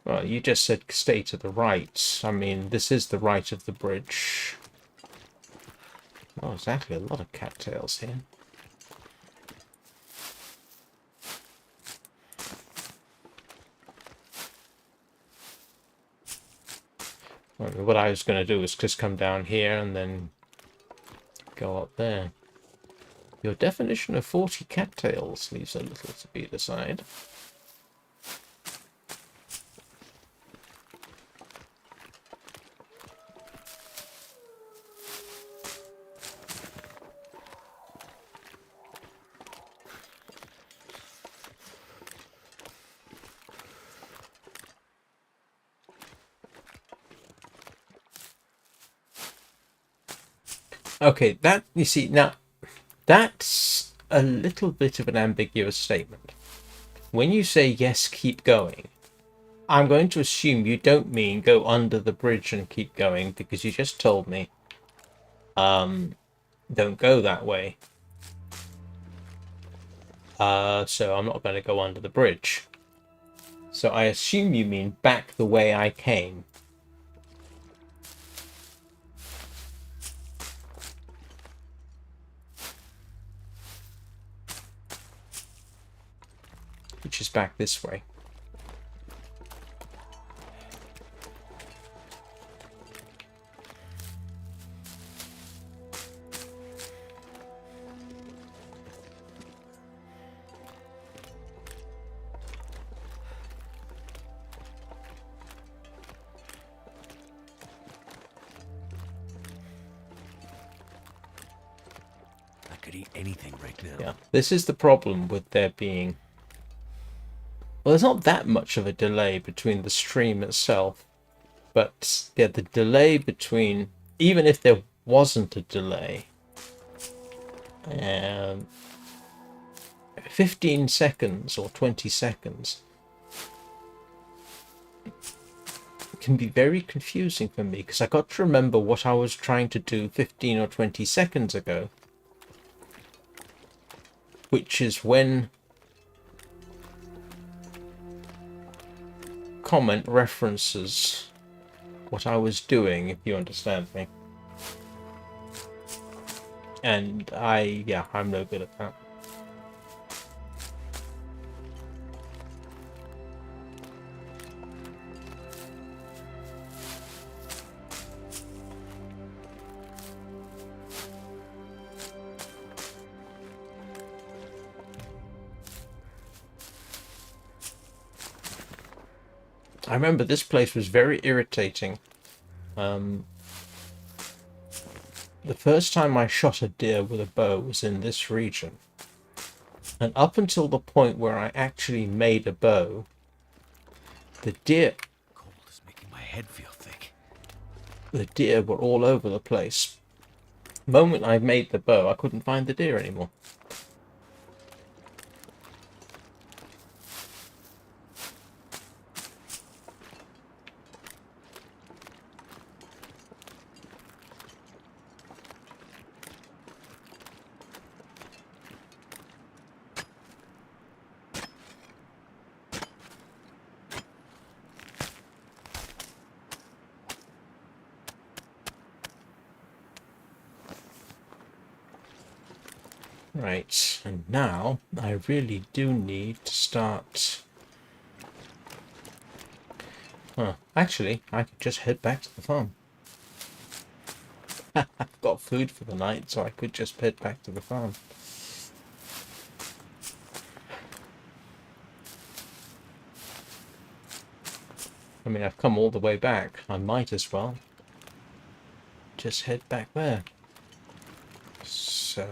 Well, you just said stay to the right. I mean, this is the right of the bridge. Oh, there's actually a lot of cattails here. What I was going to do is just come down here and then go up there. Your definition of 40 cattails leaves a little to be desired. Okay, that, you see, now, that's a little bit of an ambiguous statement. When you say, yes, keep going, I'm going to assume you don't mean go under the bridge and keep going, because you just told me, don't go that way. So I'm not going to go under the bridge. So I assume you mean back the way I came. Which is back this way. could eat anything right now. Yeah, this is the problem with there being... Well, there's not that much of a delay between the stream itself, but yeah, the delay between... Even if there wasn't a delay, 15 seconds or 20 seconds can be very confusing for me, because I got to remember what I was trying to do 15 or 20 seconds ago, which is when comment references what I was doing, if you understand me. And I'm no good at that. I remember this place was very irritating. The first time I shot a deer with a bow was in this region. And up until the point where I actually made a bow, the deer Cold is making my head feel thick. were all over the place. The moment I made the bow, I couldn't find the deer anymore. Right, and now I really do need to start... actually, I could just head back to the farm. I've got food for the night, so I could just head back to the farm. I mean, I've come all the way back. I might as well just head back there. So...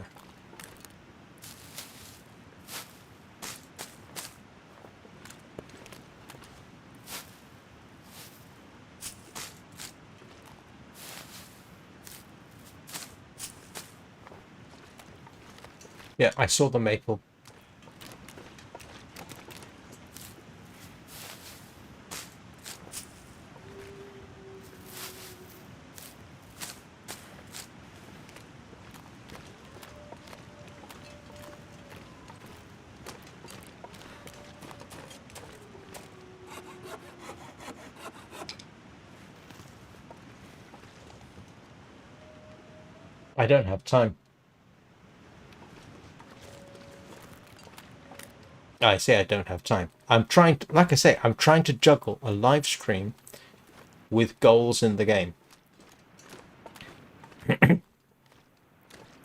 Yeah, I saw the maple. I don't have time. I say I don't have time. I'm trying to, like I say, I'm trying to juggle a live stream with goals in the game.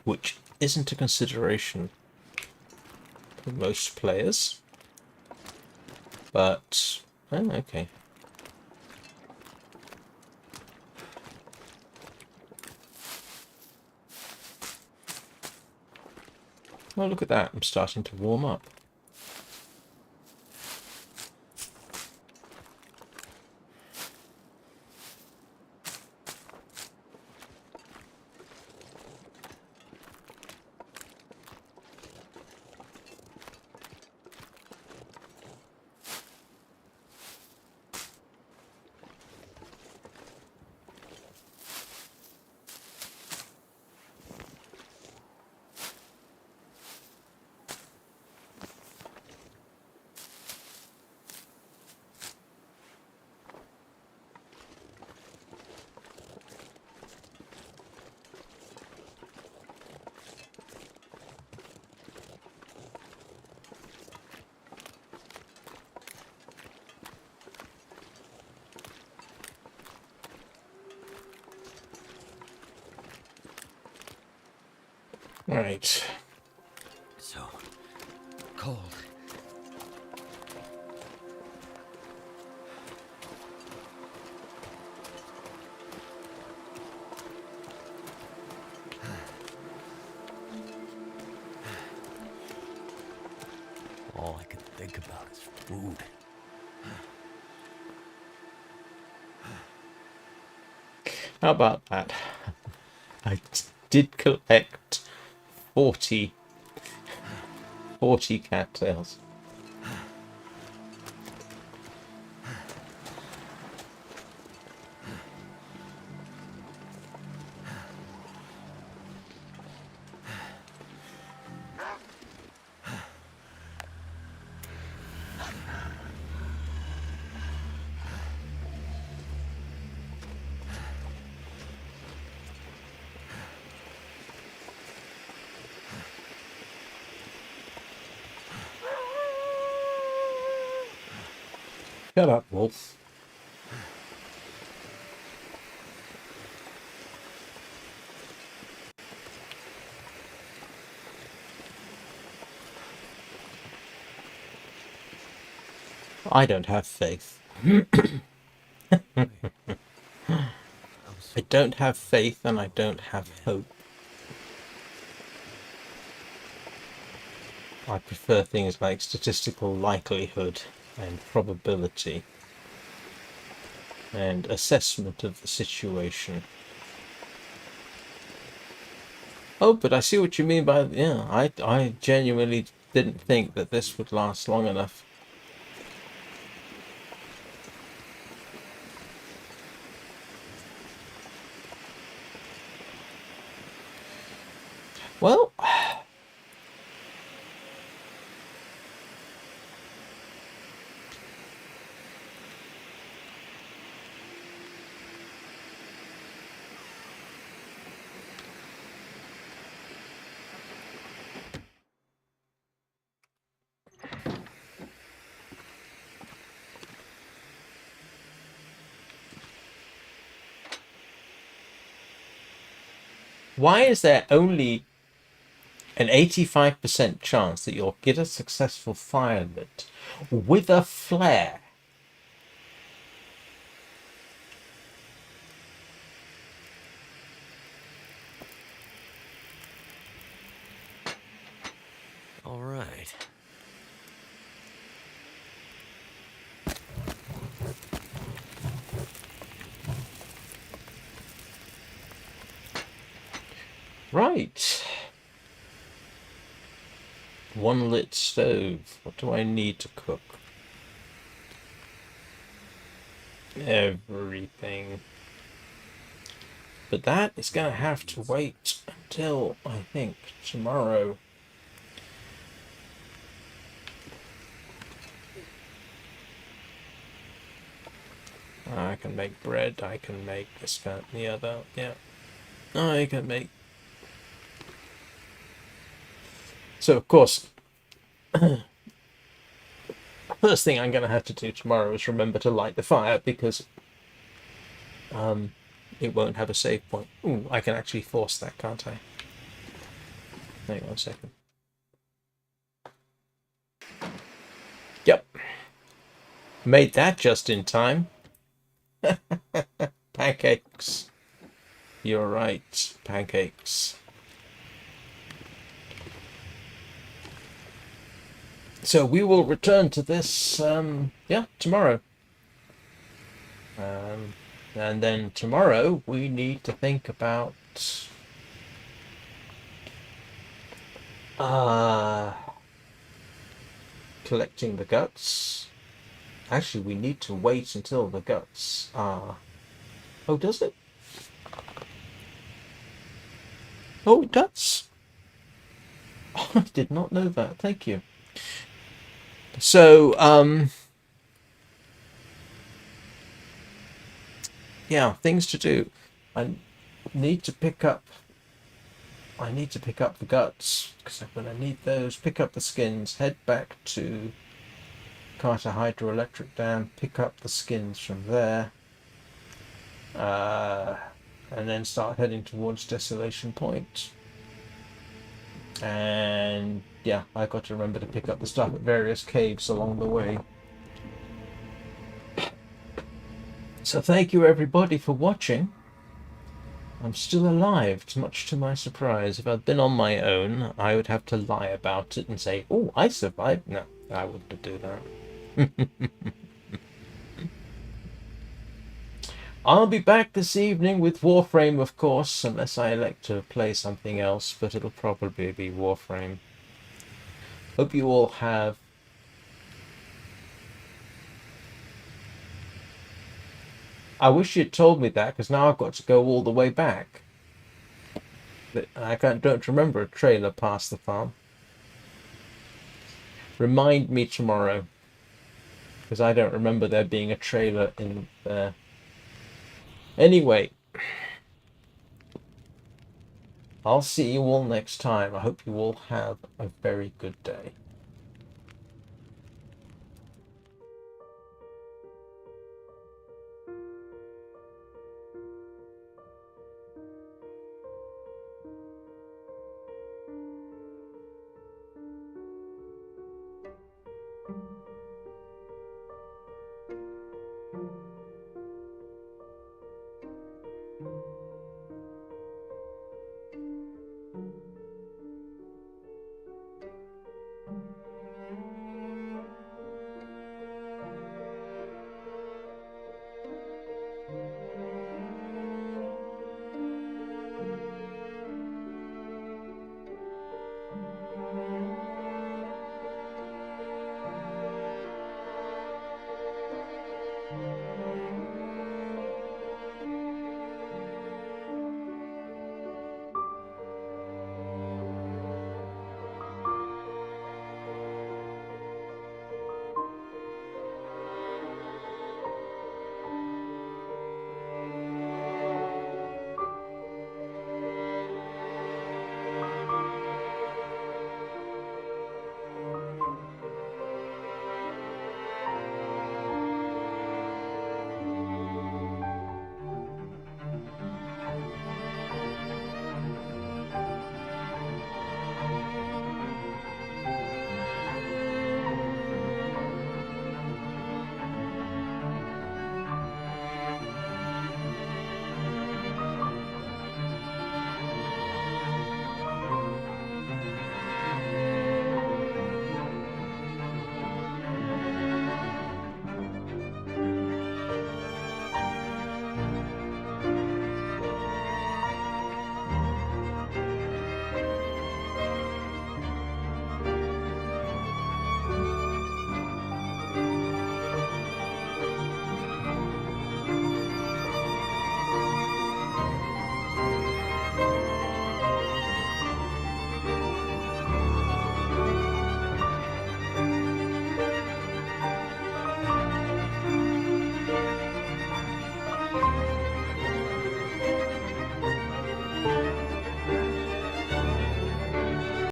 Which isn't a consideration for most players. But, okay. Oh, look at that. I'm starting to warm up. Right. So cold. All I can think about is food. How about that? I did collect 40 cattails. Shut up, wolf. I don't have faith. I don't have faith and I don't have hope. I prefer things like statistical likelihood and probability and assessment of the situation. Oh, but I see what you mean by, yeah, I genuinely didn't think that this would last long enough. Well, why is there only an 85% chance that you'll get a successful fire lit with a flare? All right. Right. One lit stove. What do I need to cook? Everything. But that is going to have to wait until, I think, tomorrow. I can make bread, I can make this, that, and the other, yeah. I can make... So, of course, first thing I'm going to have to do tomorrow is remember to light the fire, because it won't have a save point. Ooh, I can actually force that, can't I? Hang on a second. Yep. Made that just in time. Pancakes. You're right, pancakes. So we will return to this, yeah, tomorrow. And then tomorrow we need to think about collecting the guts. Actually, we need to wait until the guts are... Oh, does it? Oh, it does. Oh, I did not know that. Thank you. So, yeah, things to do. I need to pick up the guts, because I'm going to need those. Pick up the skins, head back to Carter Hydroelectric Dam, pick up the skins from there, and then start heading towards Desolation Point. And yeah, I got to remember to pick up the stuff at various caves along the way. So thank you everybody for watching. I'm still alive, much to my surprise. If I'd been on my own, I would have to lie about it and say, oh, I survived. No, I wouldn't do that. I'll be back this evening with Warframe, of course, unless I elect to play something else, but it'll probably be Warframe. Hope you all have... I wish you'd told me that, because now I've got to go all the way back. I don't remember a trailer past the farm. Remind me tomorrow, because I don't remember there being a trailer in there. Anyway, I'll see you all next time. I hope you all have a very good day.